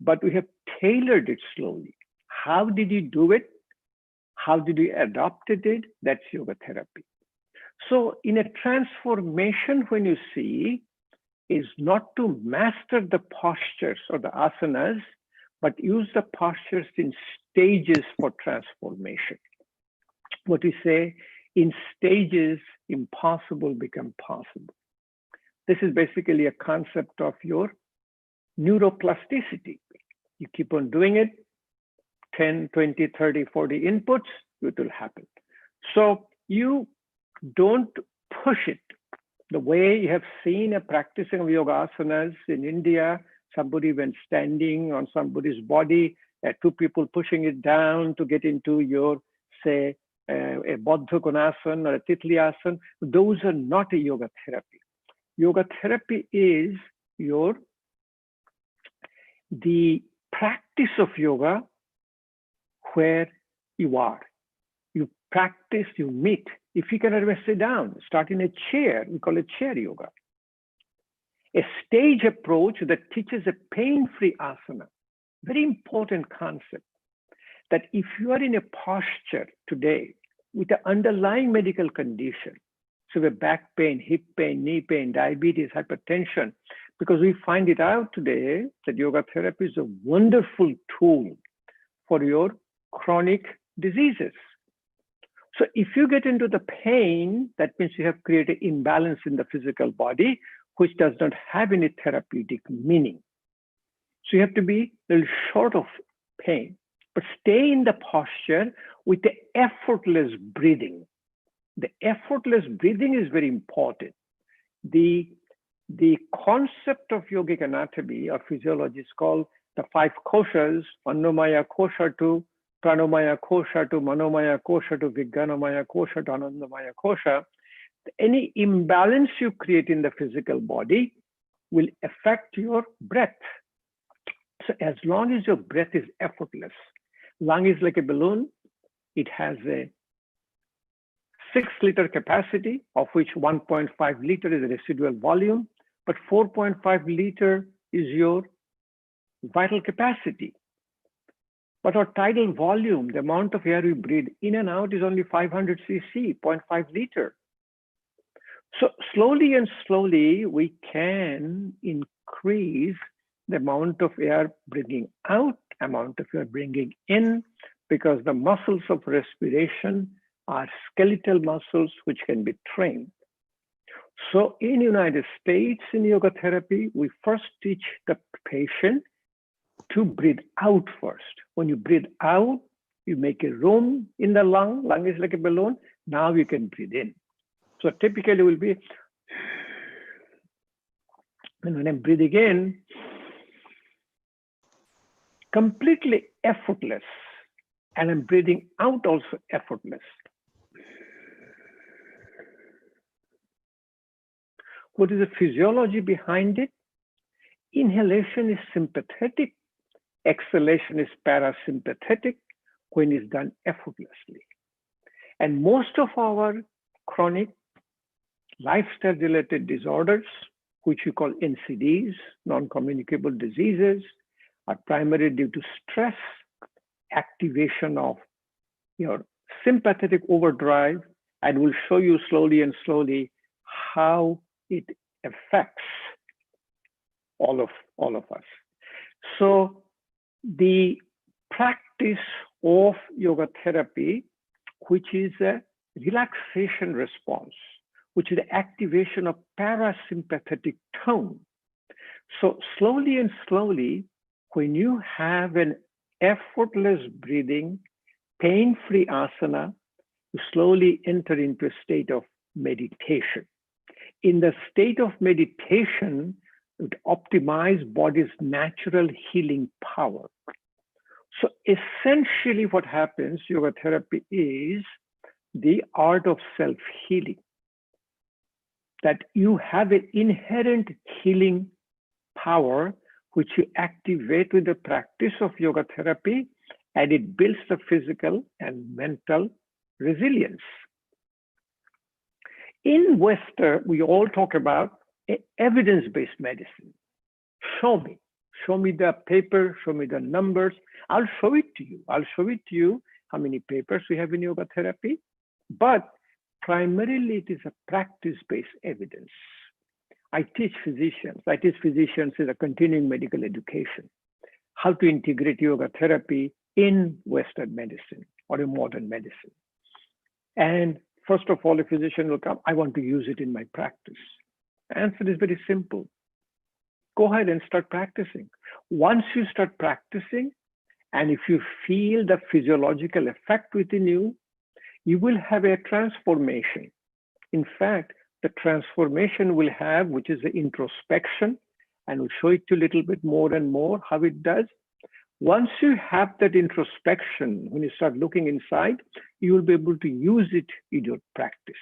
but we have tailored it slowly. How did you do it? How did you adopt it? That's yoga therapy. So in a transformation, when you see, is not to master the postures or the asanas, but use the postures in stages for transformation. What we say, in stages, impossible become possible. This is basically a concept of your neuroplasticity. You keep on doing it, 10, 20, 30, 40 inputs, it will happen. So you don't push it. The way you have seen a practicing of yoga asanas in India, somebody went standing on somebody's body, two people pushing it down to get into your, say, a Baddha Konasana or a Titli asana. Those are not a yoga therapy. Yoga therapy is the practice of yoga where you are. You practice, you meet. If you cannot even sit down, start in a chair. We call it chair yoga. A stage approach that teaches a pain-free asana. Very important concept. That if you are in a posture today with an underlying medical condition, so the back pain, hip pain, knee pain, diabetes, hypertension, because we find it out today that yoga therapy is a wonderful tool for your chronic diseases. So if you get into the pain, that means you have created imbalance in the physical body, which does not have any therapeutic meaning. So you have to be a little short of pain, but stay in the posture with the effortless breathing. The effortless breathing is very important. The concept of yogic anatomy or physiology is called the 5 koshas, Annamaya kosha to Pranamaya kosha to Manomaya kosha to Vijnanamaya kosha to Anandamaya kosha. Any imbalance you create in the physical body will affect your breath. So as long as your breath is effortless, lung is like a balloon. It has a 6-liter capacity, of which 1.5 liter is the residual volume, but 4.5 liter is your vital capacity. But our tidal volume, the amount of air we breathe in and out, is only 500 cc, 0.5 liter. So slowly and slowly, we can increase the amount of air bringing out, amount of air bringing in, because the muscles of respiration are skeletal muscles which can be trained. So in the United States, in yoga therapy, we first teach the patient to breathe out first. When you breathe out, you make a room in the lung. Lung is like a balloon. Now you can breathe in. So typically it will be, and when I'm breathing in, completely effortless. And I'm breathing out also effortless. What is the physiology behind it? Inhalation is sympathetic, exhalation is parasympathetic when it's done effortlessly. And most of our chronic lifestyle-related disorders, which we call NCDs, non-communicable diseases, are primarily due to stress, activation of your sympathetic overdrive, and we'll show you slowly and slowly how it affects all of us. So the practice of yoga therapy, which is a relaxation response, which is the activation of parasympathetic tone. So slowly and slowly, when you have an effortless breathing, pain-free asana, you slowly enter into a state of meditation. In the state of meditation, it optimizes body's natural healing power. So essentially what happens, yoga therapy is the art of self-healing. That you have an inherent healing power which you activate with the practice of yoga therapy, and it builds the physical and mental resilience. In Western, we all talk about evidence-based medicine. Show me the paper, show me the numbers. I'll show it to you. I'll show it to you how many papers we have in yoga therapy, but primarily it is a practice-based evidence. I teach physicians in a continuing medical education, how to integrate yoga therapy in Western medicine or in modern medicine. And first of all, a physician will come, I want to use it in my practice. The answer is very simple. Go ahead and start practicing. Once you start practicing, and if you feel the physiological effect within you, you will have a transformation. In fact, the transformation will have, which is the introspection, and we'll show it to you a little bit more and more how it does. Once you have that introspection, when you start looking inside, you will be able to use it in your practice.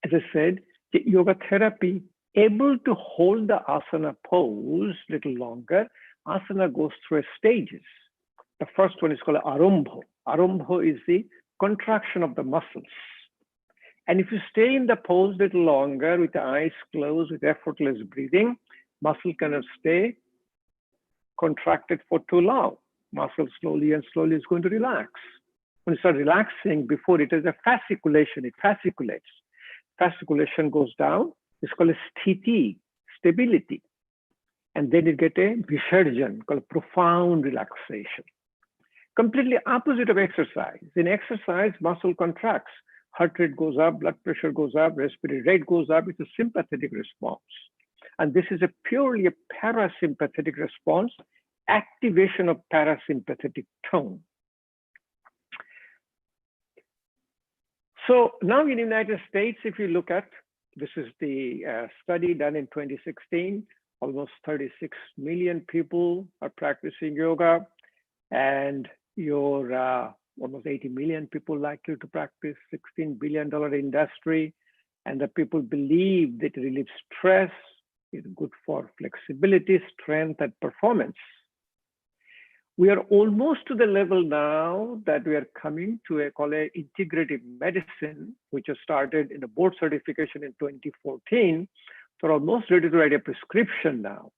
As I said, the yoga therapy, able to hold the asana pose a little longer, asana goes through stages. The first one is called arambho. Arambho is the contraction of the muscles. And if you stay in the pose a little longer with the eyes closed, with effortless breathing, muscle cannot stay contracted for too long. Muscle slowly and slowly is going to relax. When you start relaxing, before it is a fasciculation, it fasciculates. Fasciculation goes down, it's called a sthiti, stability. And then you get a visarjan, called profound relaxation. Completely opposite of exercise. In exercise, muscle contracts. Heart rate goes up, blood pressure goes up, respiratory rate goes up. It's a sympathetic response. And this is a purely a parasympathetic response, activation of parasympathetic tone. So now in the United States, if you look at, this is the study done in 2016, almost 36 million people are practicing yoga, and your almost 80 million people likely to practice, $16 billion industry, and the people believe that it relieves stress, it's good for flexibility, strength, and performance. We are almost to the level now that we are coming to a call it integrative medicine, which was started in a board certification in 2014. So we're almost ready to write a prescription now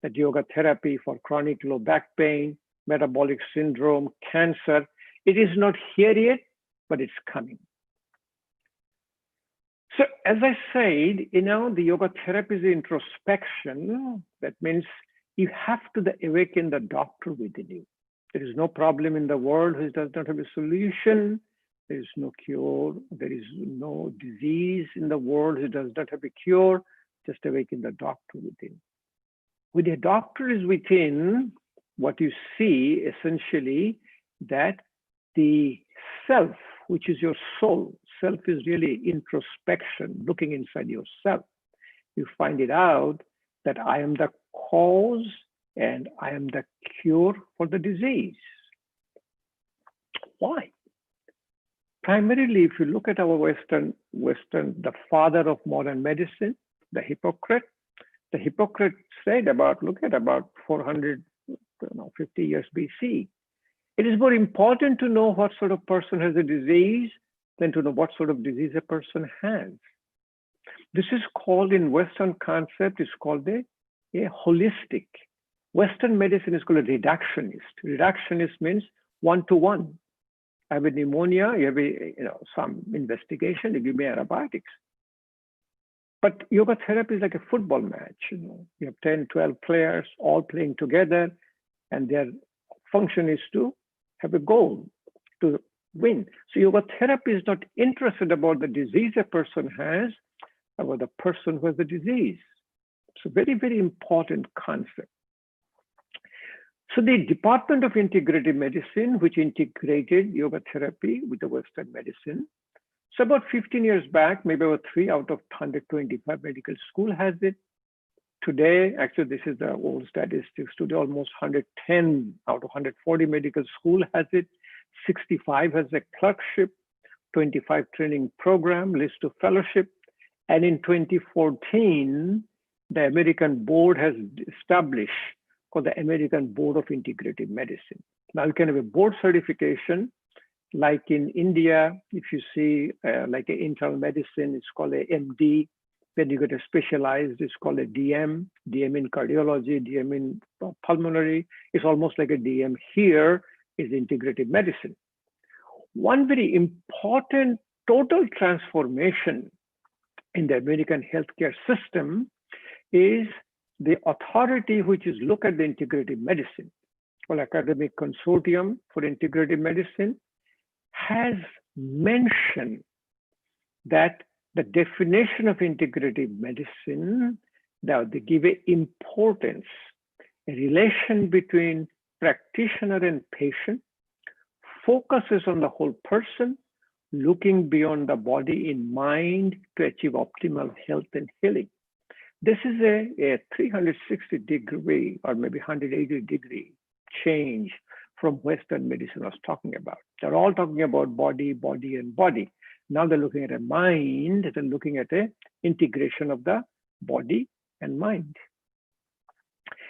that yoga therapy for chronic low back pain, metabolic syndrome, cancer, it is not here yet, but it's coming. So as I said, the yoga therapy is introspection. That means you have to awaken the doctor within you. There is no problem in the world which does not have a solution. There is no cure. There is no disease in the world which does not have a cure. Just awaken the doctor within. When the doctor is within, what you see essentially that the self, which is your soul, self is really introspection, looking inside yourself. You find it out that I am the cause and I am the cure for the disease. Why? Primarily, if you look at our Western, the father of modern medicine, the Hippocrates said about 450 years BC, it is more important to know what sort of person has a disease than to know what sort of disease a person has. This is called, in Western concept, is called a holistic. Western medicine is called a reductionist. Reductionist means one-to-one. I have a pneumonia, you have some investigation, you give me antibiotics. But yoga therapy is like a football match. You have 10, 12 players all playing together, and their function is to have a goal to win. So yoga therapy is not interested about the disease a person has, about the person who has the disease. It's a very, very important concept. So the Department of Integrative Medicine, which integrated yoga therapy with the Western medicine, so about 15 years back, maybe about 3 out of 125 medical school has it. Today, actually, this is the old statistics. Today, almost 110 out of 140 medical school has it. 65 has a clerkship, 25 training program, list of fellowship. And in 2014, the American board has established called the American Board of Integrative Medicine. Now you can have a board certification, like in India, if you see like an internal medicine, it's called a MD. When you get a specialized, it's called a DM, DM in cardiology, DM in pulmonary. It's almost like a DM here is integrative medicine. One very important total transformation in the American healthcare system is the authority which is look at the integrative medicine, or Academic Consortium for Integrative Medicine, has mentioned that the definition of integrative medicine, that they give a importance, a relation between practitioner and patient, focuses on the whole person, looking beyond the body in mind to achieve optimal health and healing. This is a 360 degree or maybe 180 degree change from Western medicine I was talking about. They're all talking about body, body, and body. Now they're looking at a mind, they're looking at a integration of the body and mind.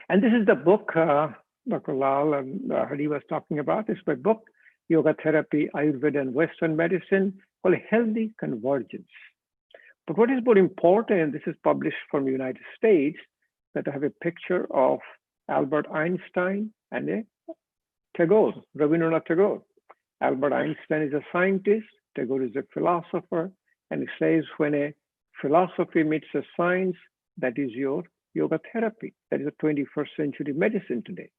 And this is the book Dr. Lal and Hari was talking about. It's my book, Yoga Therapy, Ayurveda, and Western Medicine, called Healthy Convergence. But what is more important, and this is published from the United States, that I have a picture of Albert Einstein and a Tagore, Rabindranath Tagore. Albert Einstein is a scientist, Tagore is a philosopher, and he says when a philosophy meets a science, that is your yoga therapy. That is a 21st century medicine today.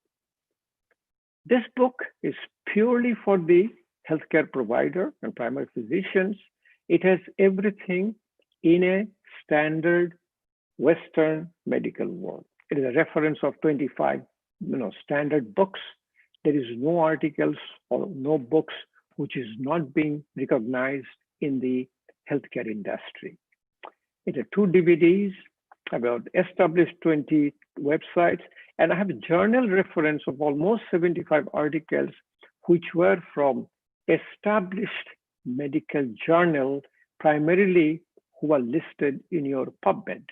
This book is purely for the healthcare provider and primary physicians. It has everything in a standard Western medical world. It is a reference of 25 standard books. There is no articles or no books which is not being recognized in the healthcare industry. It has 2 DVDs, about established 20 websites, and I have a journal reference of almost 75 articles which were from established medical journals, primarily who are listed in your PubMed.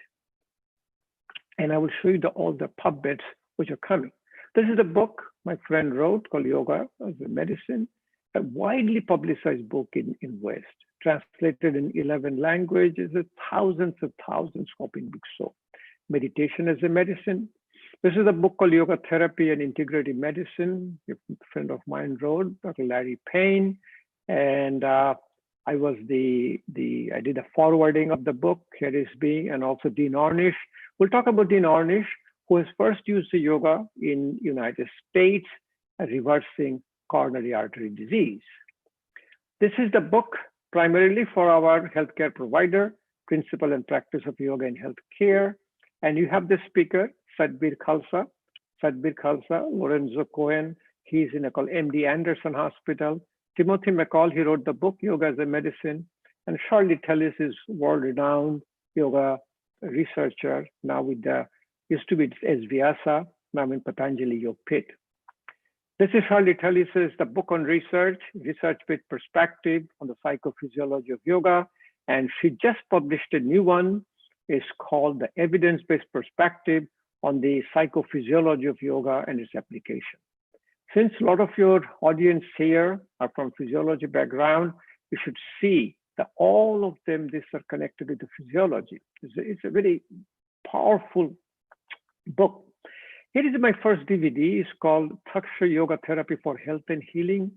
And I will show you all the PubMeds which are coming. This is a book my friend wrote called Yoga as a Medicine, a widely publicized book in West, translated in 11 languages, thousands of copies being sold. Meditation as a Medicine. This is a book called Yoga Therapy and Integrative Medicine. A friend of mine wrote, Dr. Larry Payne, and I did a forwarding of the book. Here is being, and also Dean Ornish. We'll talk about Dean Ornish, who has first used the yoga in United States, reversing coronary artery disease. This is the book primarily for our healthcare provider, Principle and Practice of Yoga in Healthcare. And you have the speaker, Satbir Khalsa, Lorenzo Cohen. He's in MD Anderson Hospital. Timothy McCall, he wrote the book, Yoga as a Medicine. And Charlie Tellis is world-renowned yoga researcher, now with the, used to be SVIASA, I'm in Patanjali Yoga Pit. This is Shirley Tully's the book on research with perspective on the psychophysiology of yoga. And she just published a new one. It's called The Evidence-Based Perspective on the Psychophysiology of Yoga and its Application. Since a lot of your audience here are from physiology background, you should see that all of them, these are connected with the physiology. It's a very powerful book. Here is my first DVD. It's called Thaksha Yoga Therapy for Health and Healing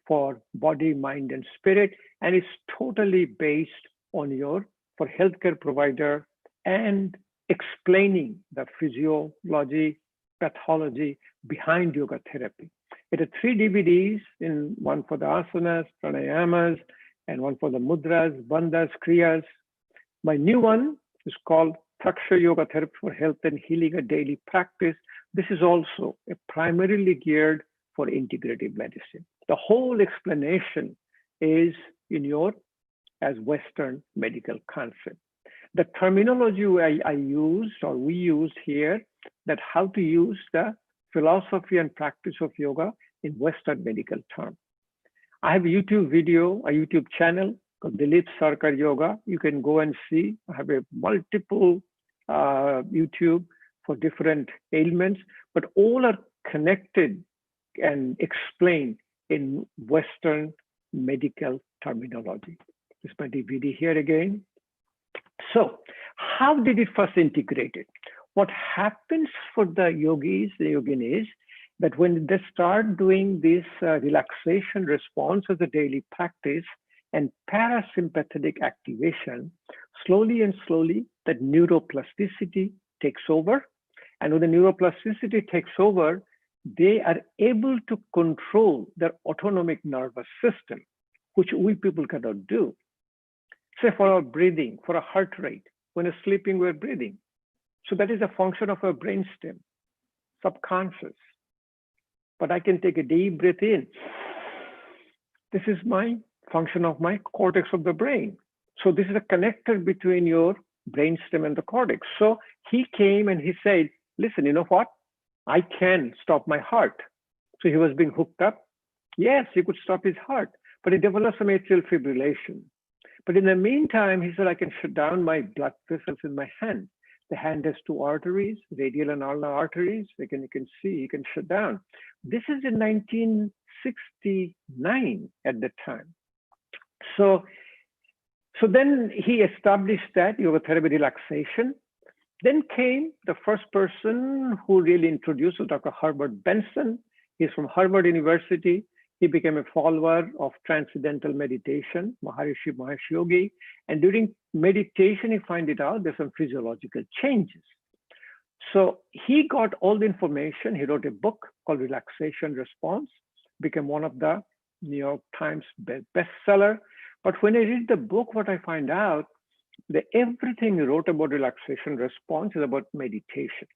for Body, Mind, and Spirit. And it's totally based on for healthcare provider and explaining the physiology, pathology behind yoga therapy. It has 3 DVDs, one for the asanas, pranayamas, and one for the mudras, bandhas, kriyas. My new one is called Thaksha Yoga Therapy for Health and Healing, a Daily Practice. This is also primarily geared for integrative medicine. The whole explanation is as Western medical concept. The terminology we used here, that how to use the philosophy and practice of yoga in Western medical terms. I have a YouTube channel called Dilip Sarkar Yoga. You can go and see. I have a multiple YouTube for different ailments, but all are connected and explained in Western medical terminology. This is my DVD here again. So how did it first integrate it? What happens for the yogis, the yoginis, that when they start doing this relaxation response as a daily practice and parasympathetic activation, slowly and slowly, that neuroplasticity takes over. And when the neuroplasticity takes over, they are able to control their autonomic nervous system, which we people cannot do. Say for our breathing, for our heart rate, when we're sleeping, we're breathing. So that is a function of our brainstem, subconscious. But I can take a deep breath in. This is my function of my cortex of the brain. So this is a connector between your brainstem and the cortex. So he came and he said, listen, you know what? I can stop my heart. So he was being hooked up. Yes, he could stop his heart, but he developed some atrial fibrillation. But in the meantime, he said, I can shut down my blood vessels in my hand. The hand has 2 arteries, radial and ulnar arteries. You can see, you can shut down. This is in 1969 at the time. So then he established that yoga therapy relaxation. Then came the first person who really introduced Dr. Herbert Benson. He's from Harvard University. He became a follower of transcendental meditation, Maharishi Mahesh Yogi. And during meditation, he found it out there's some physiological changes. So he got all the information. He wrote a book called Relaxation Response, became one of the New York Times bestseller. But when I read the book, what I find out, that everything he wrote about relaxation response is about meditation.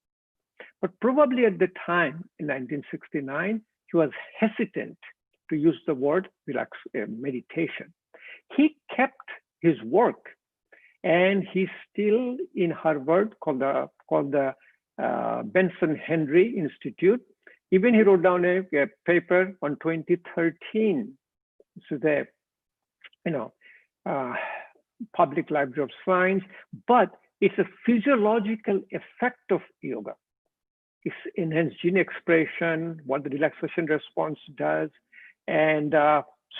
But probably at the time, in 1969, he was hesitant to use the word meditation. He kept his work, and he's still in Harvard, called the Benson Henry Institute. Even he wrote down a paper on 2013. So the Public Library of Science, but it's a physiological effect of yoga. It's enhanced gene expression, what the relaxation response does. And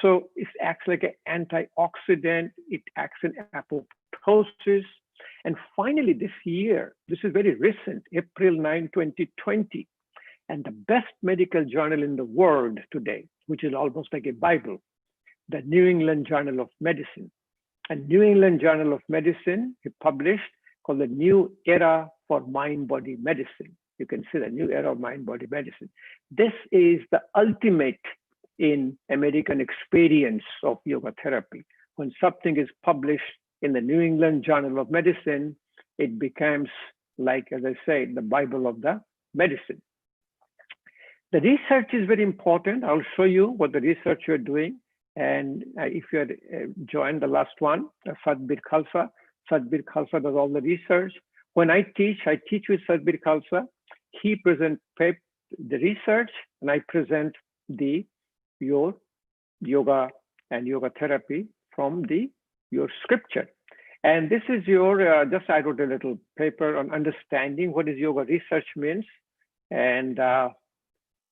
so it acts like an antioxidant. It acts in apoptosis. And finally, this year, this is very recent, April 9, 2020, and the best medical journal in the world today, which is almost like a Bible, the New England Journal of Medicine. And New England Journal of Medicine, he published, called the New Era for Mind-Body Medicine. You can see the New Era of Mind-Body Medicine. This is the ultimate in American experience of yoga therapy. When something is published in the New England Journal of Medicine, it becomes like, as I said, the Bible of the medicine. The research is very important. I'll show you what the research you're doing. And if you had joined the last one, Satbir Khalsa does all the research. When I teach with Satbir Khalsa. he presents the research, and I present your yoga and yoga therapy from your scripture. And this is your, just I wrote a little paper on understanding what is yoga research means. And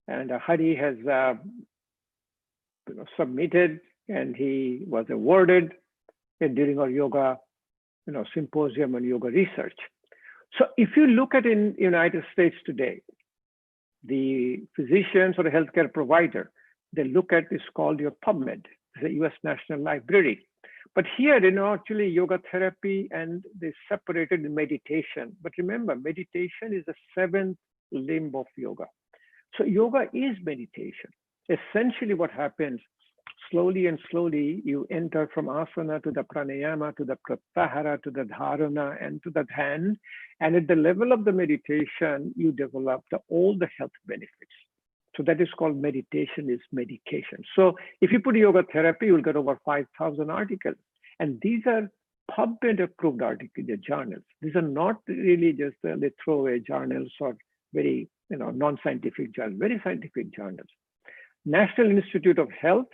Hari has submitted, and he was awarded during our yoga symposium on yoga research. So if you look at in United States today, the physicians or the healthcare provider, they look at this called your PubMed, the US National Library. But here, actually yoga therapy and they separated in meditation. But remember, meditation is the seventh limb of yoga. So yoga is meditation. Essentially what happens, slowly and slowly, you enter from asana to the pranayama, to the pratyahara, to the dharana, and to the dhyan. And at the level of the meditation, you develop all the health benefits. So that is called meditation is medication. So if you put yoga therapy, you'll get over 5,000 articles. And these are PubMed approved articles, the journals. These are not really just the throwaway journals or very non-scientific journals, very scientific journals. National Institute of Health,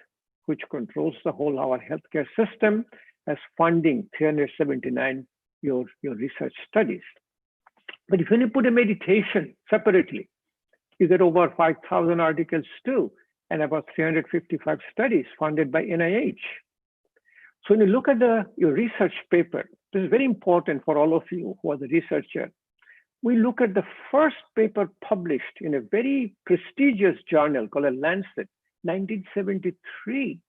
which controls the whole our healthcare system, has funding 379 your research studies. But if you put a meditation separately, you get over 5,000 articles too, and about 355 studies funded by NIH. So when you look at your research paper, this is very important for all of you who are the researcher. We look at the first paper published in a very prestigious journal called Lancet, 1973,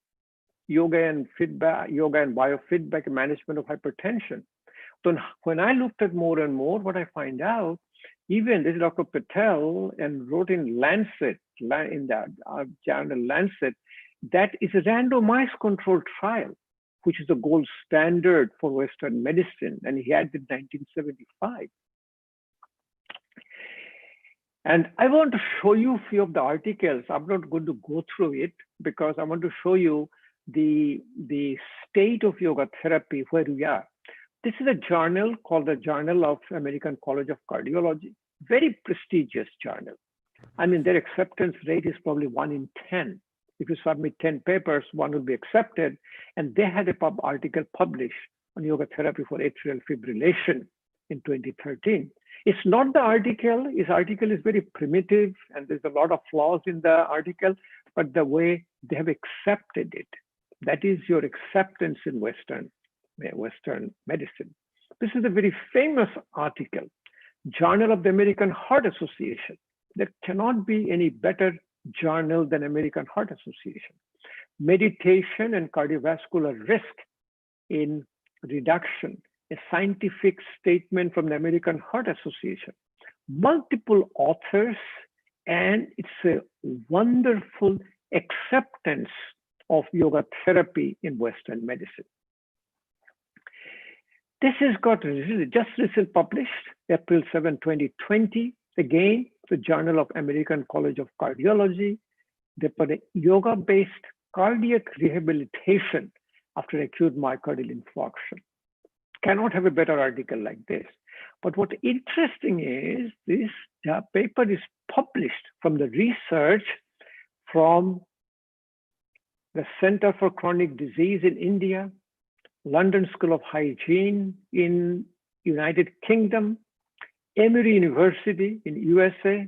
yoga and biofeedback management of hypertension. So when I looked at more and more, what I find out, even this is Dr. Patel and wrote in Lancet, in the journal Lancet, that is a randomized controlled trial, which is the gold standard for Western medicine, and he had it in 1975. And I want to show you a few of the articles. I'm not going to go through it because I want to show you the state of yoga therapy where we are. This is a journal called the Journal of American College of Cardiology, very prestigious journal. I mean, their acceptance rate is probably 1 in 10. If you submit 10 papers, 1 will be accepted. And they had a article published on yoga therapy for atrial fibrillation in 2013. It's not the article. His article is very primitive and there's a lot of flaws in the article, but the way they have accepted it, that is your acceptance in Western medicine. This is a very famous article, Journal of the American Heart Association. There cannot be any better journal than American Heart Association. Meditation and cardiovascular risk in reduction, a scientific statement from the American Heart Association. Multiple authors, and it's a wonderful acceptance of yoga therapy in Western medicine. This has got just recently published, April 7, 2020. Again, the Journal of American College of Cardiology. They put a yoga-based cardiac rehabilitation after acute myocardial infarction. Cannot have a better article like this. But what's interesting is this paper is published from the research from the Center for Chronic Disease in India, London School of Hygiene in United Kingdom, Emory University in USA,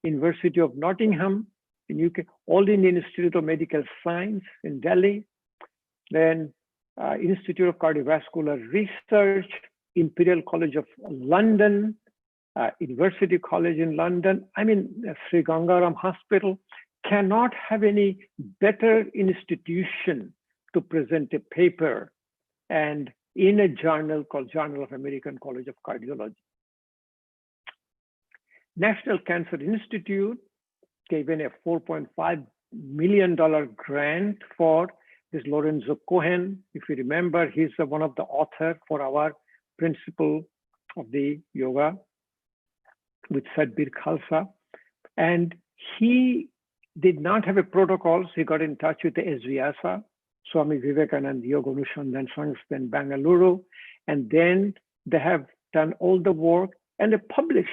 University of Nottingham in UK, All Indian Institute of Medical Science in Delhi, then Institute of Cardiovascular Research, Imperial College of London, University College in London. I mean, Sri Gangaram Hospital cannot have any better institution to present a paper and in a journal called Journal of American College of Cardiology. National Cancer Institute gave in a $4.5 million grant for this Lorenzo Cohen. If you remember, he's one of the authors for our principle of the yoga with Sadhbir Khalsa. And he did not have a protocol, so he got in touch with the SVSA, Swami Vivekananda Yoga Anushandan Sanstha in Bangalore. And then they have done all the work and they published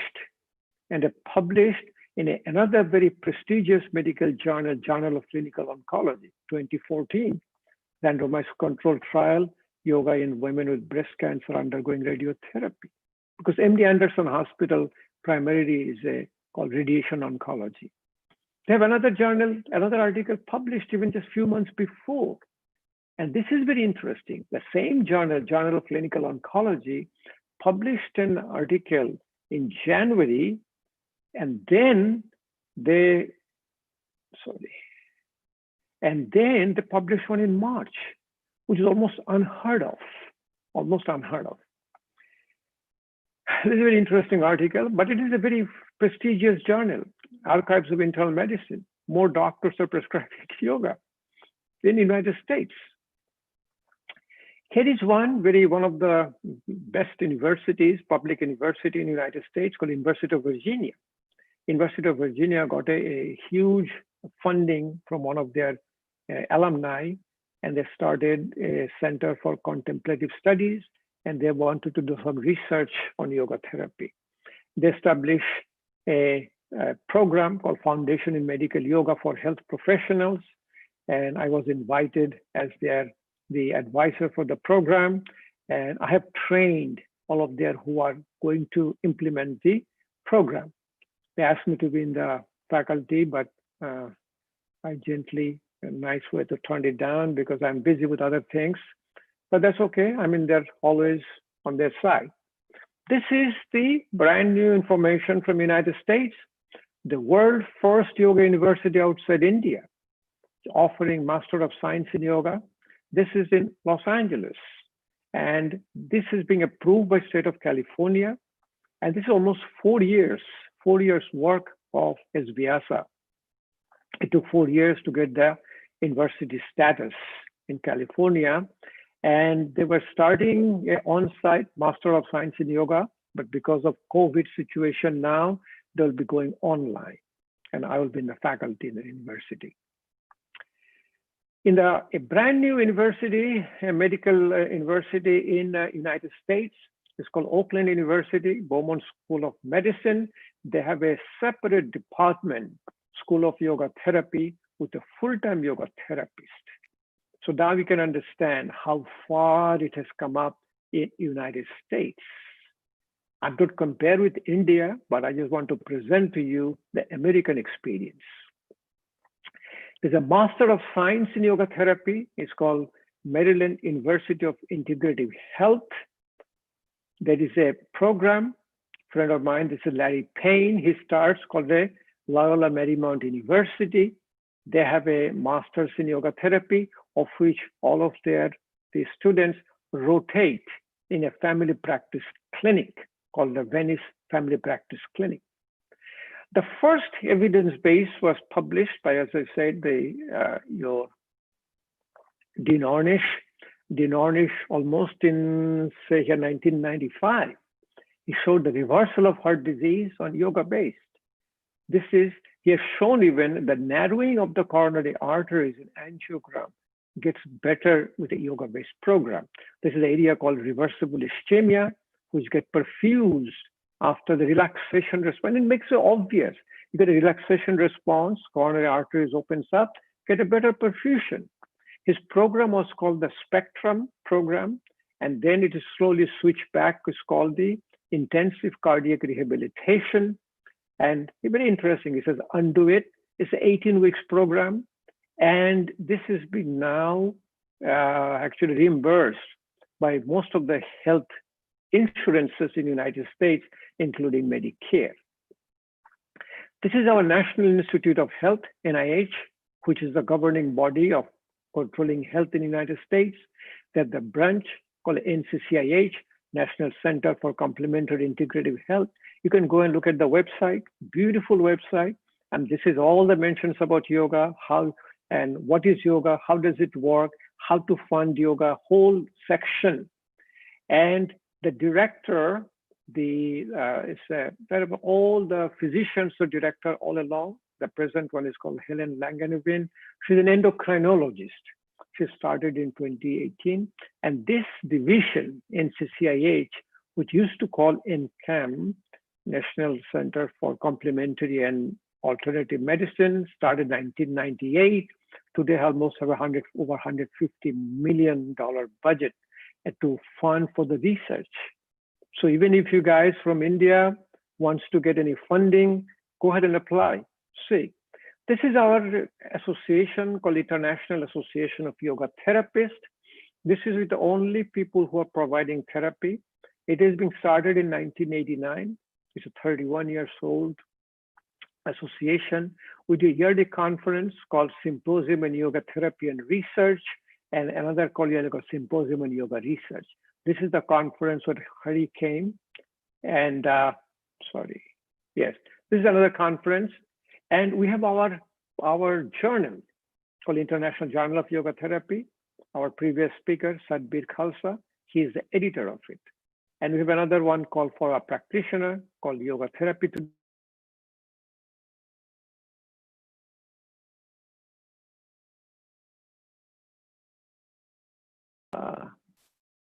and they published in another very prestigious medical journal, Journal of Clinical Oncology, 2014, randomized controlled trial, yoga in women with breast cancer undergoing radiotherapy. Because MD Anderson Hospital primarily is called radiation oncology. They have another journal, another article published even just a few months before. And this is very interesting. The same journal, Journal of Clinical Oncology, published an article in January, and then they published one in March, which is almost unheard of, almost unheard of. This is a very interesting article, but it is a very prestigious journal, Archives of Internal Medicine. More doctors are prescribing yoga in the United States. Here is one of the best universities, public university in the United States, called University of Virginia. University of Virginia got a huge funding from one of their alumni, and they started a Center for Contemplative Studies, and they wanted to do some research on yoga therapy. They established a program called Foundation in Medical Yoga for Health Professionals, and I was invited as the advisor for the program, and I have trained all of them who are going to implement the program. They asked me to be in the faculty, but I gently, a nice way to turn it down because I'm busy with other things, but that's okay. I mean, they're always on their side. This is the brand new information from the United States, the world's first yoga university outside India, offering Master of Science in Yoga. This is in Los Angeles, and this is being approved by state of California. And this is almost 4 years work of SVIASA. It took 4 years to get the university status in California. And they were starting an on-site Master of Science in Yoga, but because of COVID situation now, they'll be going online. And I will be in the faculty in the university. In a brand new university, a medical university in the United States, it's called Oakland University, Beaumont School of Medicine. They have a separate department, School of Yoga Therapy, with a full-time yoga therapist. So now we can understand how far it has come up in the United States. I could compare with India, but I just want to present to you the American experience. There's a Master of Science in Yoga Therapy. It's called Maryland University of Integrative Health. There is a program, friend of mine, this is Larry Payne. He starts called the Loyola Marymount University. They have a Master's in Yoga Therapy, of which all of the students rotate in a family practice clinic called the Venice Family Practice Clinic. The first evidence base was published by, as I said, your Dean Ornish. Dean Ornish, almost in, say, here, 1995. He showed the reversal of heart disease on yoga-based. He has shown even the narrowing of the coronary arteries in angiogram gets better with a yoga-based program. This is an area called reversible ischemia, which get perfused after the relaxation response. It makes it obvious. You get a relaxation response, coronary arteries opens up, get a better perfusion. His program was called the Spectrum program, and then it is slowly switched back. It's called the Intensive Cardiac Rehabilitation. And it's very interesting. He says, undo it. It's an 18 weeks program. And this has been now actually reimbursed by most of the health insurances in the United States, including Medicare. This is our National Institute of Health, NIH, which is the governing body of controlling health in the United States. That the branch called NCCIH, National Center for Complementary Integrative Health. You can go and look at the website, beautiful website. And this is all the mentions about yoga, how and what is yoga, how does it work, how to fund yoga, whole section. And the director, all the physicians are director all along. The present one is called Helen Langenevin. She's an endocrinologist. She started in 2018. And this division, NCCIH, which used to call NCAM, National Center for Complementary and Alternative Medicine, started in 1998. Today, almost have over $150 million budget to fund for the research. So even if you guys from India wants to get any funding, go ahead and apply. See, this is our association called International Association of Yoga Therapists. This is with the only people who are providing therapy. It has been started in 1989. It's a 31 years old association. We do a yearly conference called Symposium on Yoga Therapy and Research, and another called Symposium on Yoga Research. This is the conference where Hari came, and this is another conference, and we have our journal called International Journal of Yoga Therapy. Our previous speaker, Sadbir Khalsa, he is the editor of it. And we have another one called for a practitioner called Yoga Therapy.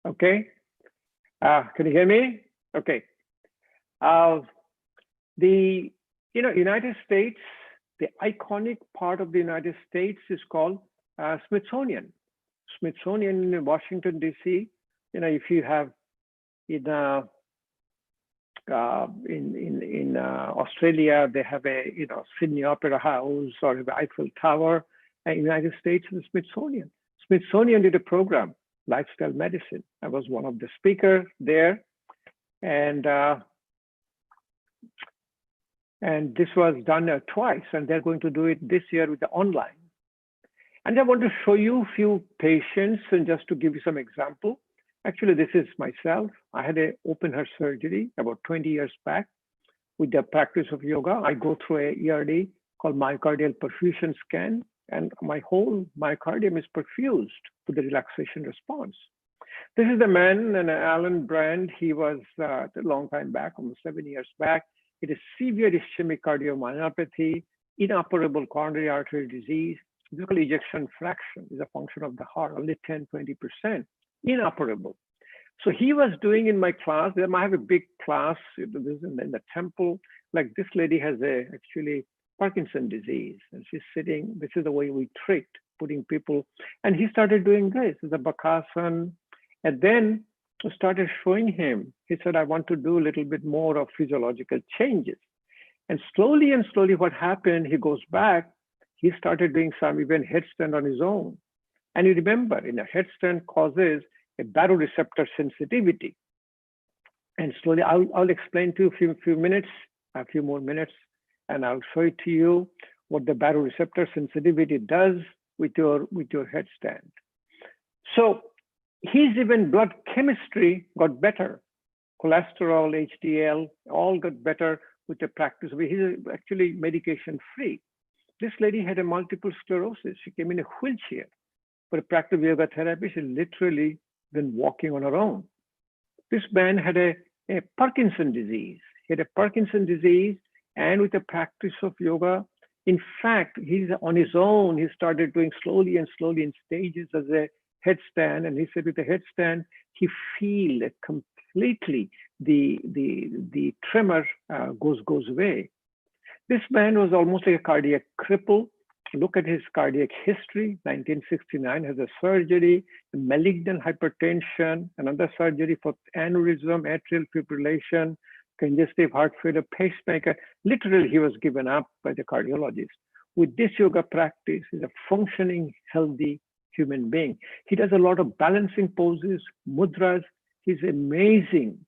Okay, can you hear me? Okay. The United States, the iconic part of the United States is called Smithsonian. Smithsonian in Washington, D.C. If you have in Australia, they have a Sydney Opera House or the Eiffel Tower. And United States, the Smithsonian. Smithsonian did a program, Lifestyle Medicine. I was one of the speakers there, and this was done twice, and they're going to do it this year with the online. And I want to show you a few patients, and just to give you some example. Actually, this is myself. I had an open heart surgery about 20 years back. With the practice of yoga, I go through a ERD called myocardial perfusion scan, and my whole myocardium is perfused to the relaxation response. This is the man, and Alan Brand. He was a long time back, almost 7 years back. It is severe ischemic cardiomyopathy, inoperable coronary artery disease. Physical ejection fraction is a function of the heart, only 10–20%, inoperable. So he was doing in my class. I have a big class. This is in the temple. Like this lady has actually Parkinson's disease, and she's sitting. This is the way we treat, putting people. And he started doing this, the Bakasana, and then I started showing him. He said, "I want to do a little bit more of physiological changes." And slowly, what happened? He goes back. He started doing some even headstand on his own. And you remember, in a headstand causes a baroreceptor sensitivity. And slowly, I'll explain to you a few more minutes, and I'll show it to you what the baroreceptor sensitivity does with your headstand. So his even blood chemistry got better. Cholesterol, HDL, all got better with the practice. He's actually medication free. This lady had a multiple sclerosis. She came in a wheelchair. For a practice of yoga therapy, she literally been walking on her own. This man had a Parkinson's disease. He had a Parkinson's disease, and with the practice of yoga, in fact, he's on his own. He started doing slowly in stages as a headstand, and he said with the headstand, he feel completely the tremor goes away. This man was almost like a cardiac cripple. Look at his cardiac history. 1969 has a surgery, malignant hypertension, another surgery for aneurysm, atrial fibrillation, congestive heart failure, pacemaker. Literally, he was given up by the cardiologist. With this yoga practice, he's a functioning, healthy human being. He does a lot of balancing poses, mudras. He's amazing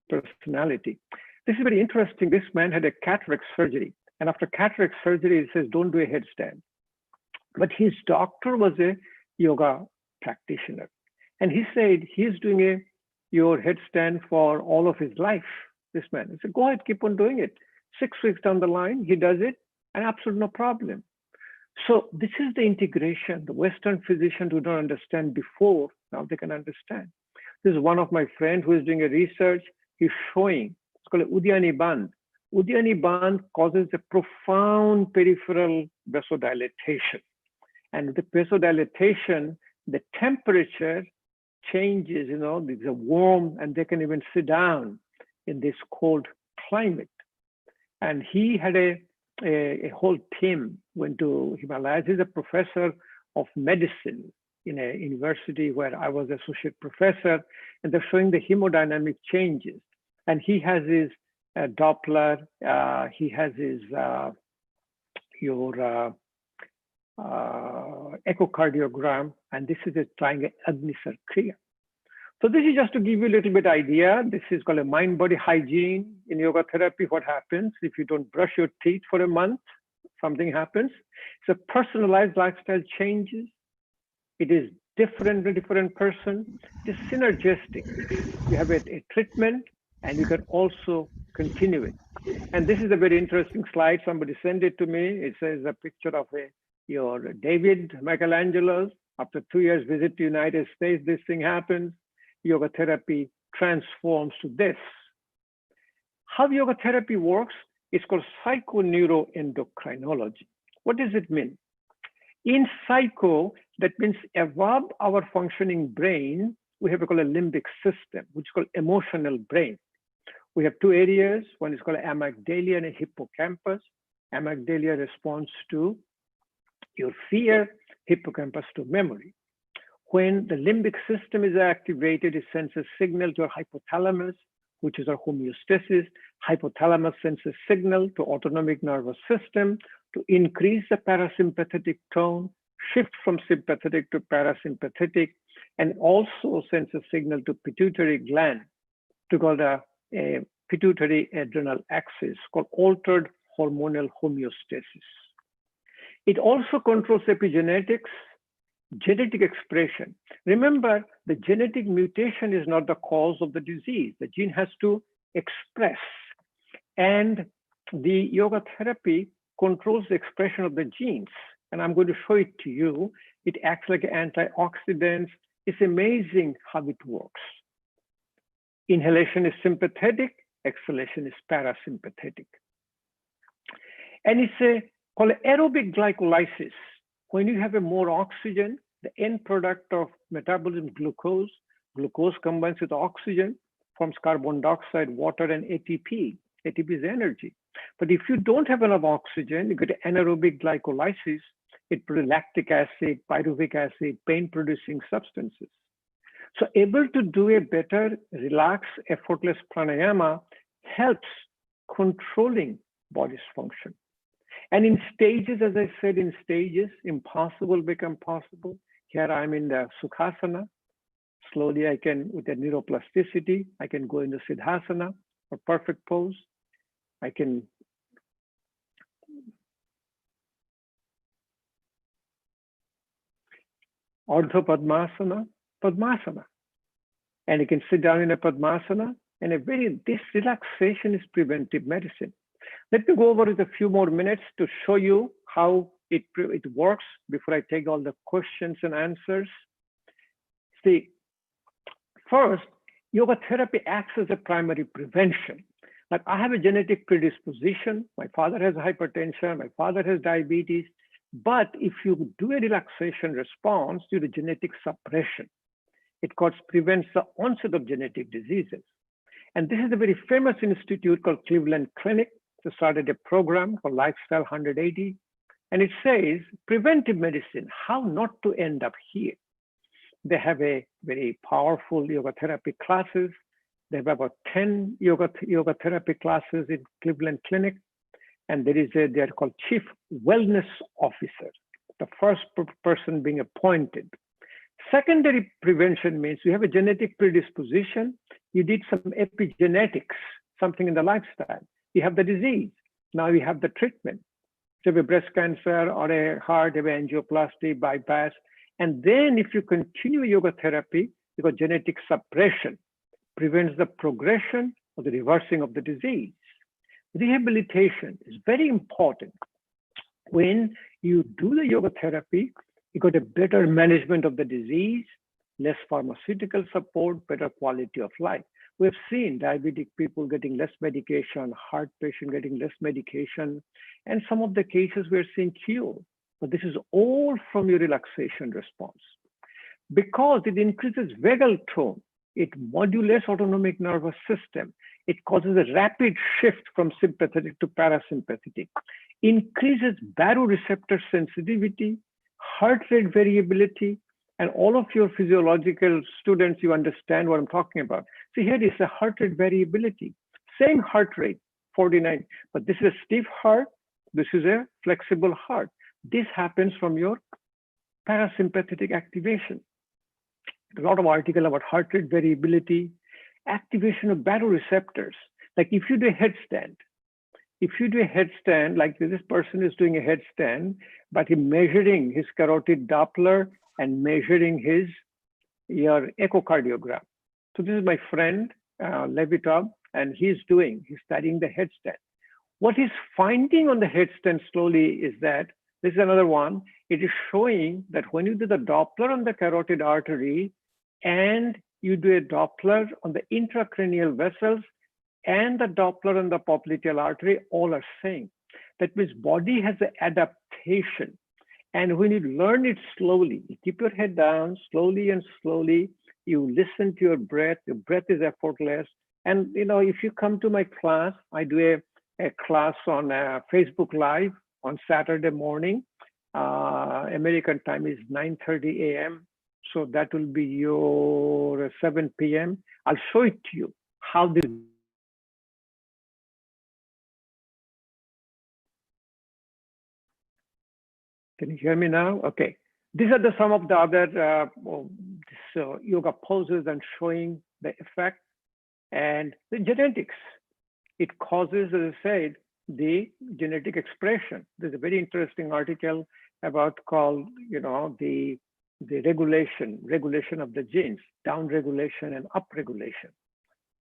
personality. This is very interesting. This man had a cataract surgery. And after cataract surgery, he says, don't do a headstand. But his doctor was a yoga practitioner. And he said, he's doing your headstand for all of his life, this man. He said, go ahead, keep on doing it. 6 weeks down the line, he does it, and absolutely no problem. So this is the integration. The Western physicians do not understand before, now they can understand. This is one of my friends who is doing a research. He's showing, it's called Uddiyani Band. Uddiyani Band causes a profound peripheral vasodilatation. And with the vasodilatation, the temperature changes, there's a warm, and they can even sit down. in this cold climate. And he had a whole team went to Himalayas. He's a professor of medicine in a university where I was associate professor, and they're showing the hemodynamic changes. And he has his Doppler, he has his echocardiogram, and this is a triangle Agni Sarkar. So this is just to give you a little bit idea. This is called a mind-body hygiene in yoga therapy. What happens if you don't brush your teeth for a month? Something happens. It's a personalized lifestyle changes. It is different for different person. It is synergistic. You have a treatment, and you can also continue it. And this is a very interesting slide. Somebody sent it to me. It says a picture of your David Michelangelo's. After 2 years visit to United States, this thing happens. Yoga therapy transforms to this. How yoga therapy works is called psychoneuroendocrinology. What does it mean? In psycho, that means above our functioning brain, we have a limbic system, which is called emotional brain. We have two areas. One is called amygdala and a hippocampus. Amygdala responds to your fear, hippocampus to memory. When the limbic system is activated, it sends a signal to our hypothalamus, which is our homeostasis. Hypothalamus sends a signal to autonomic nervous system to increase the parasympathetic tone, shift from sympathetic to parasympathetic, and also sends a signal to pituitary gland to call the pituitary adrenal axis, called altered hormonal homeostasis. It also controls epigenetics, genetic expression. Remember, the genetic mutation is not the cause of the disease. The gene has to express. And the yoga therapy controls the expression of the genes. And I'm going to show it to you. It acts like antioxidants. It's amazing how it works. Inhalation is sympathetic, exhalation is parasympathetic. And it's called aerobic glycolysis. When you have more oxygen, the end product of metabolism, glucose combines with oxygen, forms carbon dioxide, water, and ATP. ATP is energy. But if you don't have enough oxygen, you get anaerobic glycolysis. It produces lactic acid, pyruvic acid, pain-producing substances. So able to do a better, relaxed, effortless pranayama helps controlling body's function. And in stages, as I said, in stages, impossible become possible. Here I'm in the Sukhasana. Slowly I can, with the neuroplasticity, I can go into Siddhasana, or perfect pose. I can Ardha Padmasana, Padmasana. And you can sit down in a Padmasana, and this relaxation is preventive medicine. Let me go over it a few more minutes to show you how it works before I take all the questions and answers. See, first, yoga therapy acts as a primary prevention. Like I have a genetic predisposition. My father has hypertension. My father has diabetes. But if you do a relaxation response due to genetic suppression, it prevents the onset of genetic diseases. And this is a very famous institute called Cleveland Clinic. They started a program called Lifestyle 180. And it says preventive medicine, how not to end up here. They have a very powerful yoga therapy classes. They have about 10 yoga therapy classes in Cleveland Clinic. And they're called Chief Wellness Officer, the first person being appointed. Secondary prevention means you have a genetic predisposition. You did some epigenetics, something in the lifestyle. You have the disease. Now you have the treatment. So you have a breast cancer or a heart, you have angioplasty, bypass. And then if you continue yoga therapy, because genetic suppression prevents the progression or the reversing of the disease. Rehabilitation is very important. When you do the yoga therapy, you got a better management of the disease, less pharmaceutical support, better quality of life. We have seen diabetic people getting less medication, heart patient getting less medication, and some of the cases we're seeing cure. But this is all from your relaxation response. Because it increases vagal tone, It modulates autonomic nervous system. It causes a rapid shift from sympathetic to parasympathetic, increases baroreceptor sensitivity, heart rate variability, and all of your physiological students, you understand what I'm talking about. See, here is a heart rate variability. Same heart rate, 49, but this is a stiff heart. This is a flexible heart. This happens from your parasympathetic activation. A lot of article about heart rate variability, activation of baroreceptors. Like if you do a headstand, like this person is doing a headstand, but he's measuring his carotid Doppler and measuring your echocardiogram. So this is my friend, Levitov, and he's studying the headstand. What he's finding on the headstand slowly is that, this is another one, it is showing that when you do the Doppler on the carotid artery and you do a Doppler on the intracranial vessels and the Doppler on the popliteal artery, all are same. That means body has an adaptation. And when you learn it slowly, you keep your head down slowly and slowly, you listen to your breath is effortless. And if you come to my class, I do a class on Facebook Live on Saturday morning. American time is 9:30 a.m. So that will be your 7 p.m. I'll show it to you how this. Can you hear me now? Okay. These are some of the other yoga poses and showing the effect and the genetics. It causes, as I said, the genetic expression. There's a very interesting article about called, the regulation of the genes, down regulation and up regulation.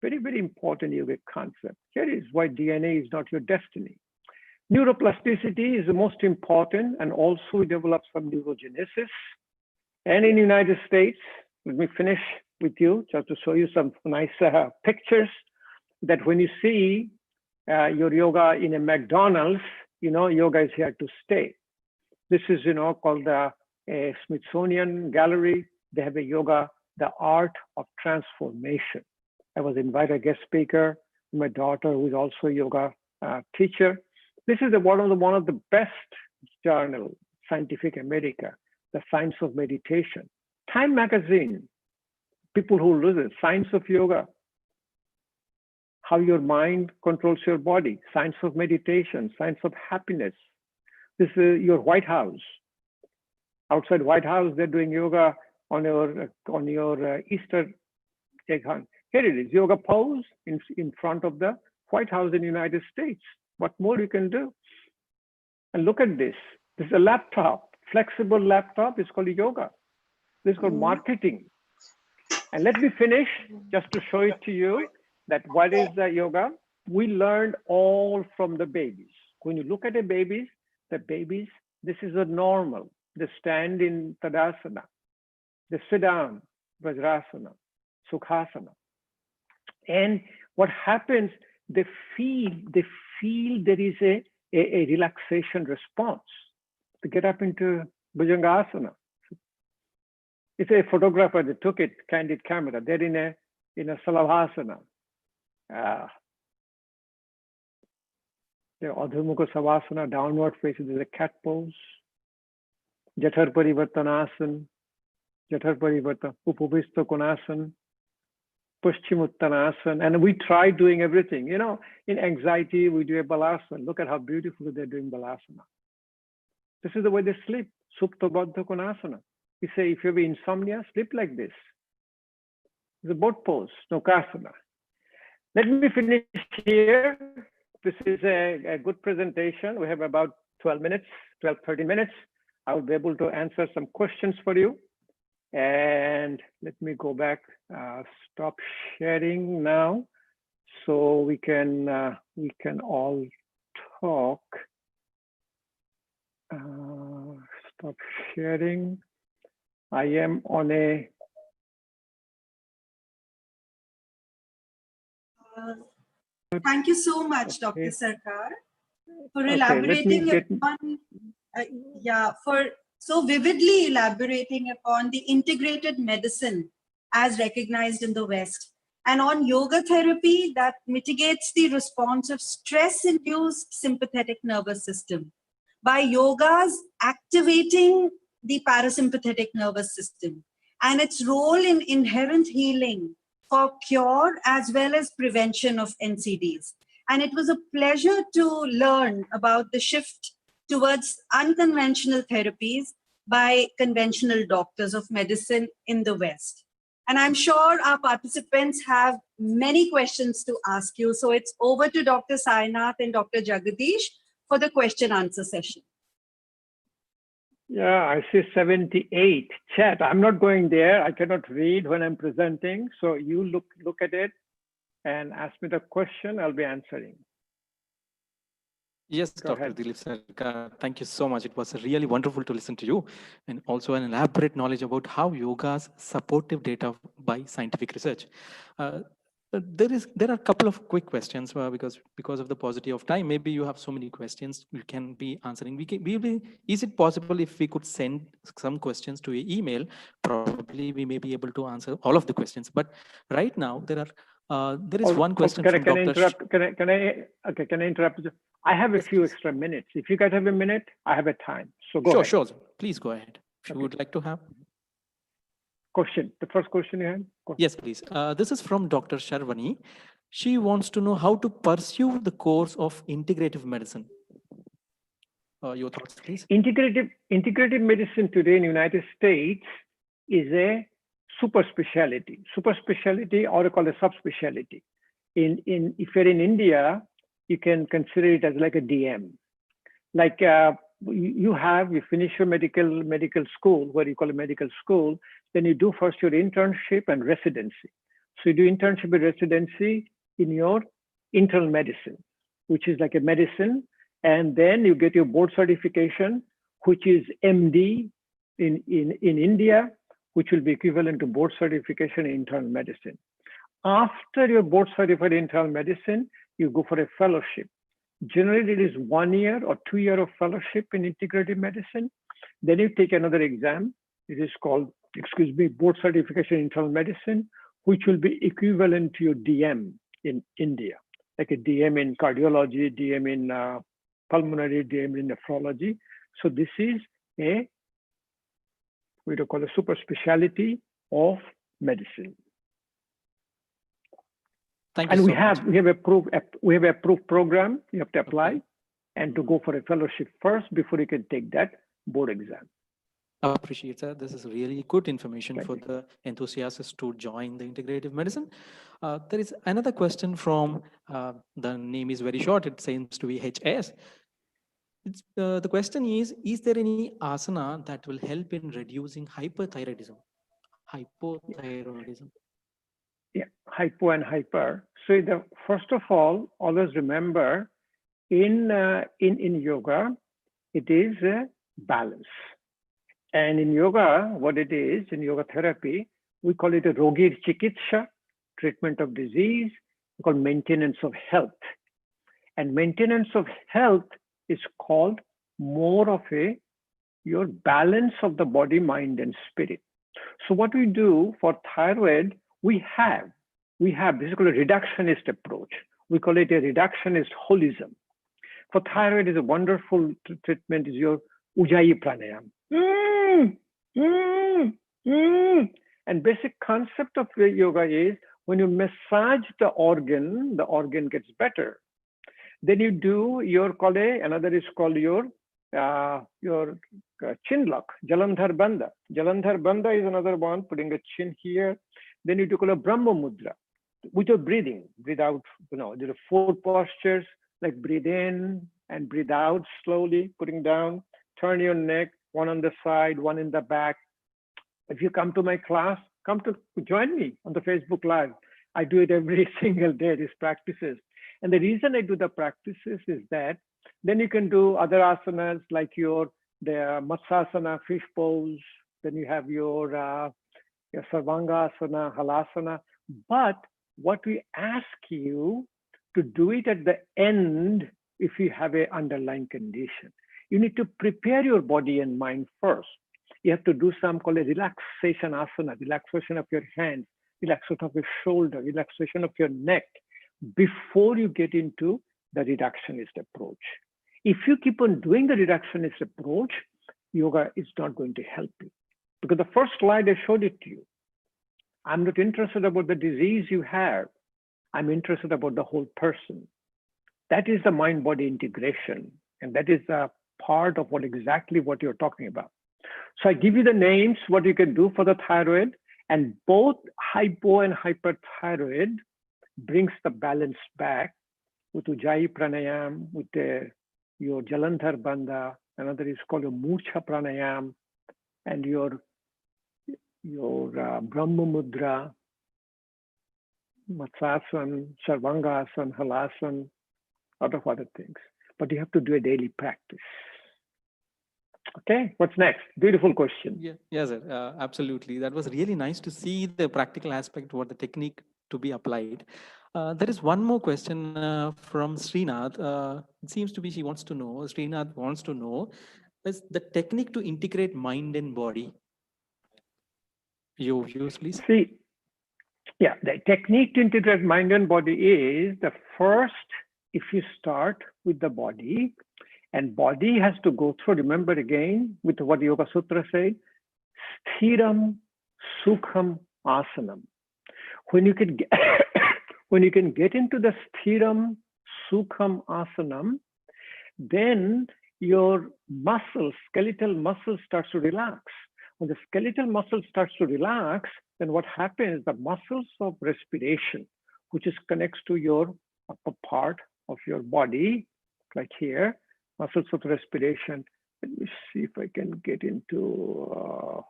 Very, very important yogic concept. Here is why DNA is not your destiny. Neuroplasticity is the most important, and also we develop some neurogenesis. And in the United States, let me finish with you just to show you some nice pictures that when you see your yoga in a McDonald's, yoga is here to stay. This is, called the Smithsonian Gallery. They have a yoga, the art of transformation. I was invited guest speaker, my daughter, who is also a yoga teacher. This is one of the best journal, Scientific America, the Science of Meditation. Time magazine, people who lose it, Science of Yoga, how your mind controls your body, Science of Meditation, Science of Happiness. This is your White House. Outside White House, they're doing yoga on your Easter egg hunt. Here it is, yoga pose in front of the White House in the United States. What more you can do? And look at this. This is a laptop, flexible laptop. It's called yoga. This is called marketing. And let me finish just to show it to you that what is the yoga? We learned all from the babies. When you look at the babies, this is a normal. They stand in Tadasana. They sit down, Vajrasana, Sukhasana. And what happens, they feel there is a relaxation response. To get up into Bhujangasana. It's a photographer that took it, candid camera. They're in a Salavasana. The Adhumukha Savasana, downward facing, there's a cat pose. Jathar Parivartanasana, Jathar Parivartan, Upavista Konasana, Paschimuttanasana. And we try doing everything. In anxiety, we do a balasana. Look at how beautifully they're doing balasana. This is the way they sleep, Supta Baddha Konasana. We say, if you have insomnia, sleep like this. The boat pose, Nokasana. Let me finish here. This is a good presentation. We have about 12 minutes, 13 minutes. I will be able to answer some questions for you. And let me go back, stop sharing now, so we can all talk. Stop sharing. I am on a. Thank you so much, Dr. Sarkar, for Okay, elaborating upon, for so vividly elaborating upon the integrated medicine as recognized in the West, and on yoga therapy that mitigates the response of stress-induced sympathetic nervous system by yogas activating the parasympathetic nervous system and its role in inherent healing for cure as well as prevention of NCDs. And it was a pleasure to learn about the shift towards unconventional therapies by conventional doctors of medicine in the West. And I'm sure our participants have many questions to ask you. So it's over to Dr. Sainath and Dr. Jagadish for the question answer session. Yeah, I see 78 chat. I'm not going there. I cannot read when I'm presenting. So you look at it and ask me the question. I'll be answering. Yes, Go Dr. ahead. Dilip Sarkar, thank you so much. It was really wonderful to listen to you and also an elaborate knowledge about how yoga's supportive data by scientific research. There are a couple of quick questions because of the paucity of time. Maybe you have so many questions you can be answering. Is it possible if we could send some questions to your email? Probably we may be able to answer all of the questions. But right now there is one question from Can I Dr. interrupt? Can I interrupt? I have a few extra minutes. If you guys have a minute, I have a time. So go ahead. Sure. Please go ahead. If you would like to have. Question. The first question you had? Yes, please. This is from Dr. Sharvani. She wants to know how to pursue the course of integrative medicine. Your thoughts, please. Integrative medicine today in the United States is a super specialty. Super specialty, or call it subspecialty. If you're in India, you can consider it as like a DM. Like you finish your medical school, what you call a medical school, then you do first your internship and residency. So you do internship and residency in your internal medicine, which is like a medicine, and then you get your board certification, which is MD in India, which will be equivalent to board certification in internal medicine. After your board certified internal medicine, you go for a fellowship. Generally, it is 1 year or 2 years of fellowship in integrative medicine. Then you take another exam. It is called, board certification in internal medicine, which will be equivalent to your DM in India, like a DM in cardiology, DM in pulmonary, DM in nephrology. So this is we call a super specialty of medicine. Thank you. And so we have approved program. You have to apply and to go for a fellowship first before you can take that board exam. I appreciate that. This is really good information for the enthusiasts to join the integrative medicine. There is another question from, the name is very short. It seems to be HS. The question is there any asana that will help in reducing hypothyroidism? Yeah, hypo and hyper. So first of all, always remember in yoga, it is a balance. And in yoga, what it is, in yoga therapy, we call it a rogir chikitsa, treatment of disease, we call maintenance of health. And maintenance of health is called more of your balance of the body, mind, and spirit. So what we do for thyroid, we have this is called a reductionist approach. We call it a reductionist holism. For thyroid is a wonderful treatment is your Ujjayi pranayam. And basic concept of yoga is when you massage the organ gets better. Then you do your another is called your chin lock, Jalandhar Bandha. Jalandhar Bandha is another one, putting a chin here. Then you do call a Brahma Mudra, with your breathing. Breathe out, there are 4 postures, like breathe in and breathe out slowly, putting down, turn your neck, one on the side, one in the back. If you come to my class, come to join me on the Facebook Live. I do it every single day, these practices. And the reason I do the practices is that then you can do other asanas like the Matsasana, fish pose. Then you have your Sarvangasana, Halasana. But what we ask you to do it at the end if you have an underlying condition. You need to prepare your body and mind first. you have to do some called a relaxation asana, relaxation of your hands, relaxation of your shoulder, relaxation of your neck, before you get into the reductionist approach. If you keep on doing the reductionist approach, yoga is not going to help you. Because the first slide I showed it to you. I'm not interested about the disease you have. I'm interested about the whole person. That is the mind-body integration. And that is a part of exactly what you're talking about. So I give you the names, what you can do for the thyroid, and both hypo and hyperthyroid brings the balance back with Ujjayi pranayam, with your Jalandhar Bandha, another is called a Murcha pranayam, and your Brahma Mudra, Matsasana, Sarvangasana, Halasana, a lot of other things. But you have to do a daily practice. Okay, what's next? Beautiful question. Yeah, yes, sir. Absolutely. That was really nice to see the practical aspect, what the technique to be applied. There is one more question from Srinath. It seems to be she wants to know, Srinath wants to know, is the technique to integrate mind and body. Your views, please. See, yeah, the technique to integrate mind and body is the first, if you start with the body, and body has to go through, remember again, with what Yoga Sutra said, sthiram sukham asanam. When you can get, when you can get into the sthiram sukham asanam, then your muscles, skeletal muscles starts to relax. When the skeletal muscle starts to relax, then what happens, the muscles of respiration, which is connects to your upper part of your body, like here, muscles of respiration. Let me see if I can get into,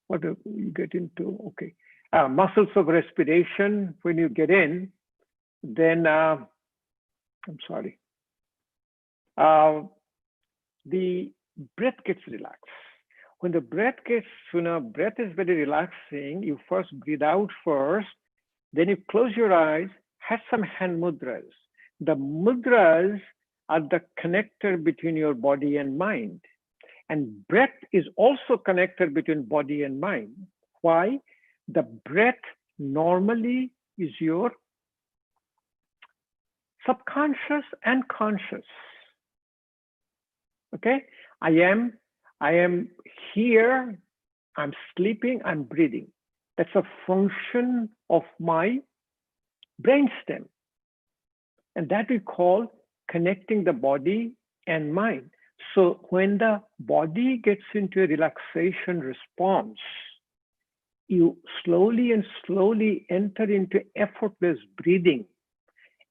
what do you get into? Okay. Muscles of respiration, when you get in, then, I'm sorry, the breath gets relaxed. When the breath gets, breath is very relaxing, you first breathe out first, then you close your eyes, have some hand mudras. The mudras are the connector between your body and mind. And breath is also connected between body and mind. Why? The breath normally is your subconscious and conscious. Okay? I am here, I'm sleeping, I'm breathing. That's a function of my brainstem. And that we call connecting the body and mind. So when the body gets into a relaxation response, you slowly and slowly enter into effortless breathing.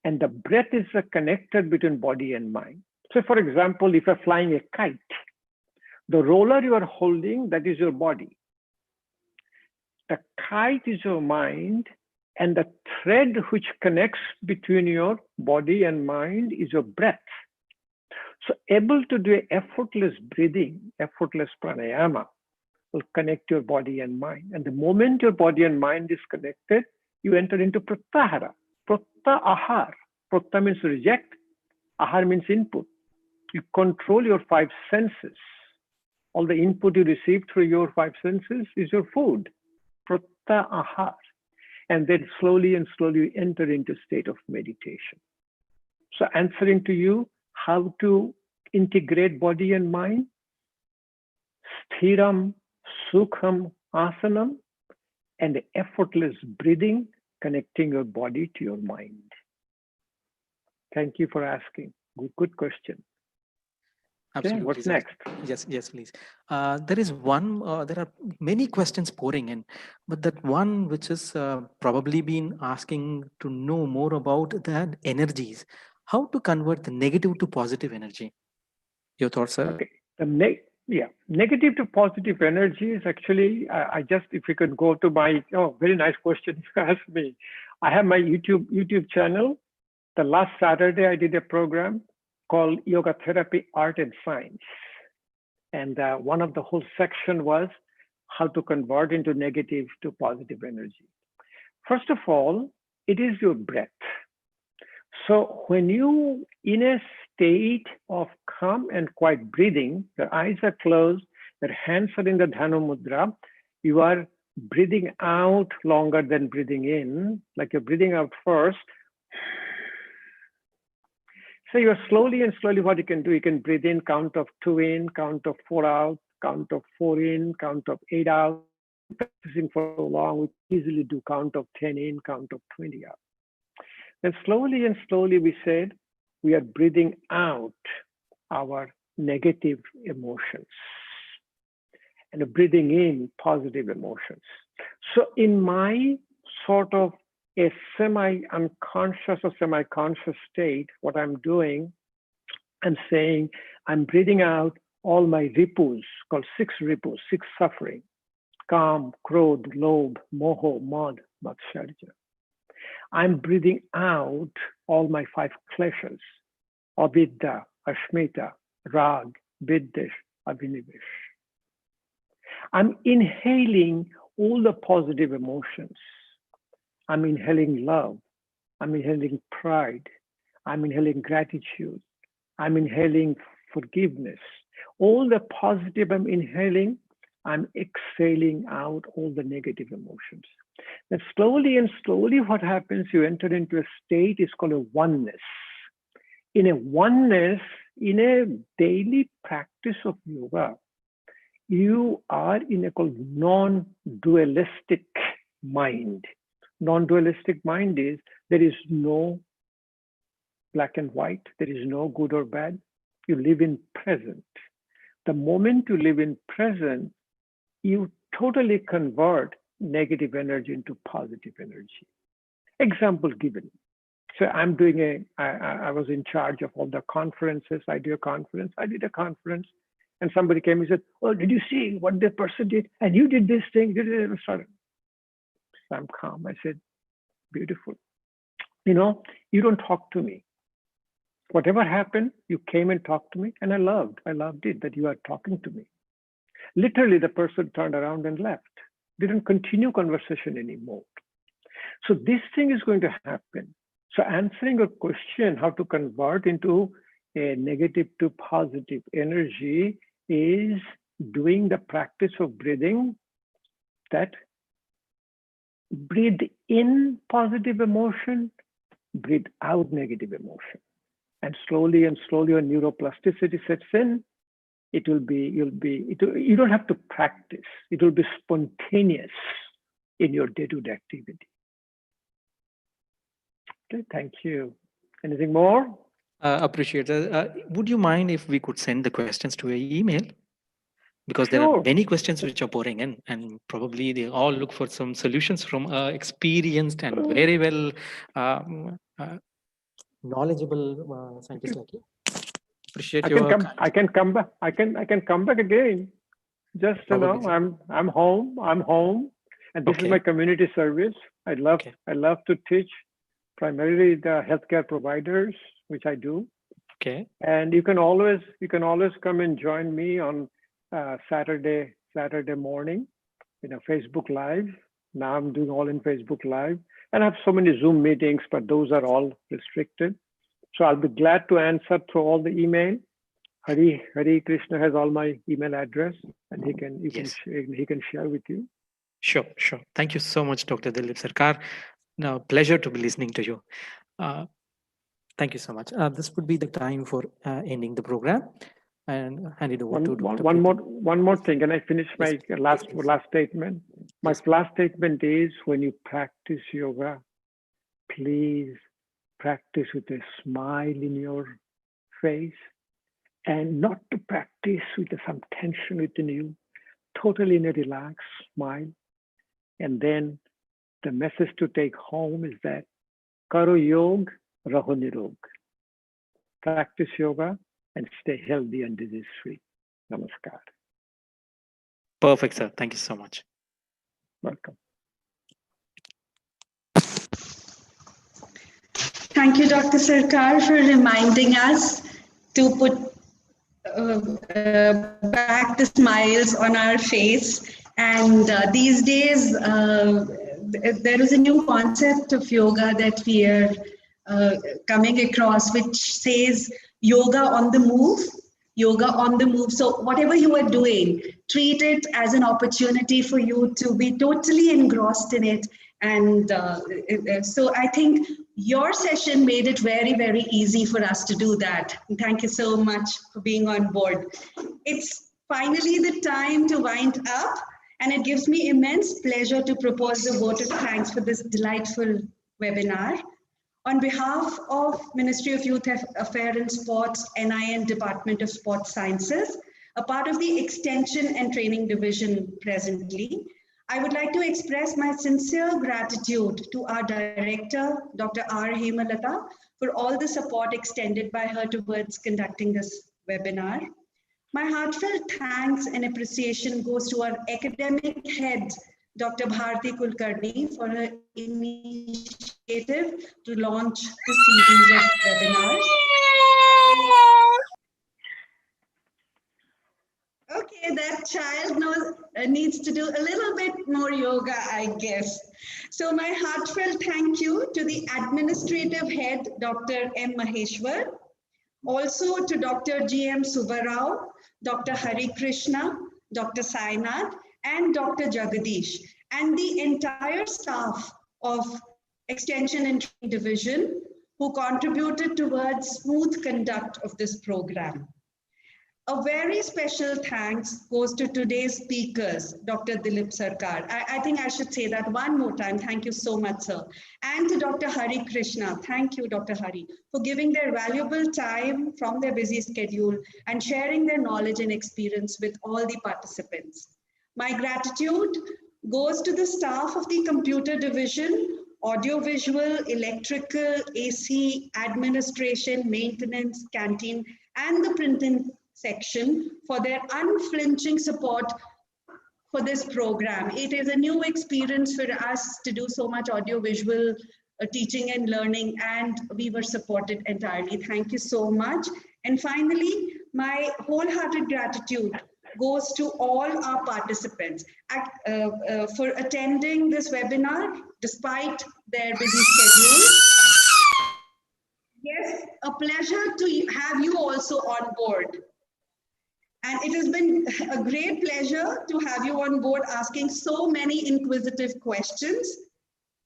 And the breath is a connector between body and mind. So for example, if you're flying a kite, the roller you are holding, that is your body. The kite is your mind, and the thread which connects between your body and mind is your breath. So able to do effortless breathing, effortless pranayama will connect your body and mind. And the moment your body and mind is connected, you enter into pratyahara. Pratyahar. Pratya means reject, ahar means input. You control your five senses. All the input you receive through your five senses is your food. Pratyahar. And then slowly and slowly you enter into state of meditation. So answering to you, how to integrate body and mind, sthiram sukham asanam, and the effortless breathing, connecting your body to your mind. Thank you for asking. Good question. Absolutely. Okay, what's sir. next? Yes, please. There is one, there are many questions pouring in, but that one which is probably been asking to know more about the energies, how to convert the negative to positive energy. Your thoughts, sir? Okay, negative to positive energy is actually, I just, if you could go to my, very nice question you asked me. I have my YouTube channel. The last Saturday I did a program called Yoga Therapy, Art and Science. And one of the whole section was how to convert into negative to positive energy. First of all, it is your breath. So when you in a state of calm and quiet breathing, your eyes are closed, Your hands are in the Dhanu Mudra. You are breathing out longer than breathing in, like you're breathing out first. So you're slowly and slowly, what you can do, you can breathe in, count of 2 in, count of 4 out, count of 4 in, count of 8 out. Practicing for so long, we easily do count of 10 in, count of 20 out. Then slowly and slowly we said, we are breathing out our negative emotions and breathing in positive emotions. So in my sort of a semi-unconscious or semi-conscious state, what I'm doing, I'm saying, I'm breathing out all my ripus, called 6 ripus, 6 suffering: Kam, Krodh, Lobh, Moho, Mad, Matsarya. I'm breathing out all my 5 kleshas: Avidya, Ashmita, Rag, Viddesh, Abhinivesh. I'm inhaling all the positive emotions. I'm inhaling love. I'm inhaling pride. I'm inhaling gratitude. I'm inhaling forgiveness. All the positive I'm inhaling, I'm exhaling out all the negative emotions. Then slowly and slowly what happens, you enter into a state is called a oneness. In a oneness, in a daily practice of yoga, you are in a called non-dualistic mind. Non-dualistic mind is there is no black and white, there is no good or bad. You live in present. The moment you live in present, you totally convert negative energy into positive energy. Example given. So I'm doing I was in charge of all the conferences. I do a conference. I did a conference, and somebody came and said, "Oh, did you see what the person did? And you did this thing." So I'm calm. I said, "Beautiful. You know, you don't talk to me. Whatever happened, you came and talked to me, and I loved it that you are talking to me." Literally, the person turned around and left. Didn't continue conversation anymore. So this thing is going to happen. So answering your question, how to convert into a negative to positive energy is doing the practice of breathing, that breathe in positive emotion, breathe out negative emotion. And slowly your neuroplasticity sets in. It will be, you don't have to practice. It will be spontaneous in your day-to-day activity. Okay, thank you. Anything more? Appreciate it. Would you mind if we could send the questions to your email? Because Sure. there are many questions which are pouring in, and probably they all look for some solutions from experienced and very well knowledgeable scientists like you. Appreciate I can come back. I can come back again. Just Probably, I'm home, and this is my community service. I love to teach primarily the healthcare providers, which I do. Okay. And you can always come and join me on Saturday morning, Facebook Live. Now I'm doing all in Facebook Live, and I have so many Zoom meetings, but those are all restricted. So I'll be glad to answer through all the email. Hari Krishna has all my email address, and he can share with you. Sure. Thank you so much, Dr. Dilip Sarkar. Now, pleasure to be listening to you. Thank you so much. This would be the time for ending the program, and hand it over to Dr. One more thing. Can I finish my last statement? My last statement is, when you practice yoga, please practice with a smile in your face, and not to practice with some tension within you. Totally in a relaxed smile. And then the message to take home is that Karo Yog, Raho Nirog. Practice yoga and stay healthy and disease-free. Namaskar. Perfect, sir. Thank you so much. Welcome. Thank you, Dr. Sarkar, for reminding us to put back the smiles on our face. And these days, there is a new concept of yoga that we are coming across, which says yoga on the move. yoga on the move. So whatever you are doing, treat it as an opportunity for you to be totally engrossed in it. And so I think your session made it very, very easy for us to do that. And thank you so much for being on board. It's finally the time to wind up, and it gives me immense pleasure to propose the vote of thanks for this delightful webinar. On behalf of Ministry of Youth Affairs and Sports, NIN Department of Sports Sciences, a part of the Extension and Training Division presently, I would like to express my sincere gratitude to our director, Dr. R. Hemalata, for all the support extended by her towards conducting this webinar. My heartfelt thanks and appreciation goes to our academic head, Dr. Bharti Kulkarni, for her initiative to launch the series of webinars. Okay, that child needs to do a little bit more yoga, I guess. So my heartfelt thank you to the administrative head, Dr. M. Maheshwar, also to Dr. G.M. Subbarao, Dr. Hari Krishna, Dr. Sainath, and Dr. Jagadish, and the entire staff of Extension and Training Division who contributed towards smooth conduct of this program. A very special thanks goes to today's speakers, Dr. Dilip Sarkar. I think I should say that one more time. Thank you so much, sir. And to Dr. Hari Krishna. Thank you, Dr. Hari, for giving their valuable time from their busy schedule and sharing their knowledge and experience with all the participants. My gratitude goes to the staff of the Computer Division, Audiovisual, Electrical, AC, Administration, Maintenance, Canteen, and the Printing section for their unflinching support for this program. It is a new experience for us to do so much audiovisual teaching and learning, and we were supported entirely. Thank you so much. And finally, my wholehearted gratitude goes to all our participants for attending this webinar despite their busy schedules. Yes, a pleasure to have you also on board. And it has been a great pleasure to have you on board asking so many inquisitive questions.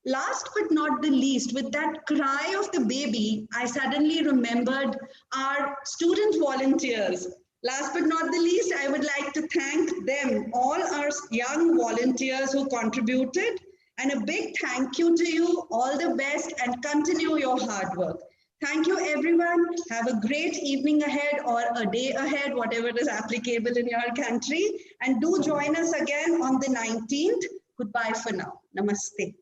Last but not the least, with that cry of the baby, I suddenly remembered our student volunteers. Last but not the least, I would like to thank them, all our young volunteers who contributed, and a big thank you to you. All the best and continue your hard work. Thank you, everyone. Have a great evening ahead or a day ahead, whatever is applicable in your country. And do join us again on the 19th. Goodbye for now. Namaste.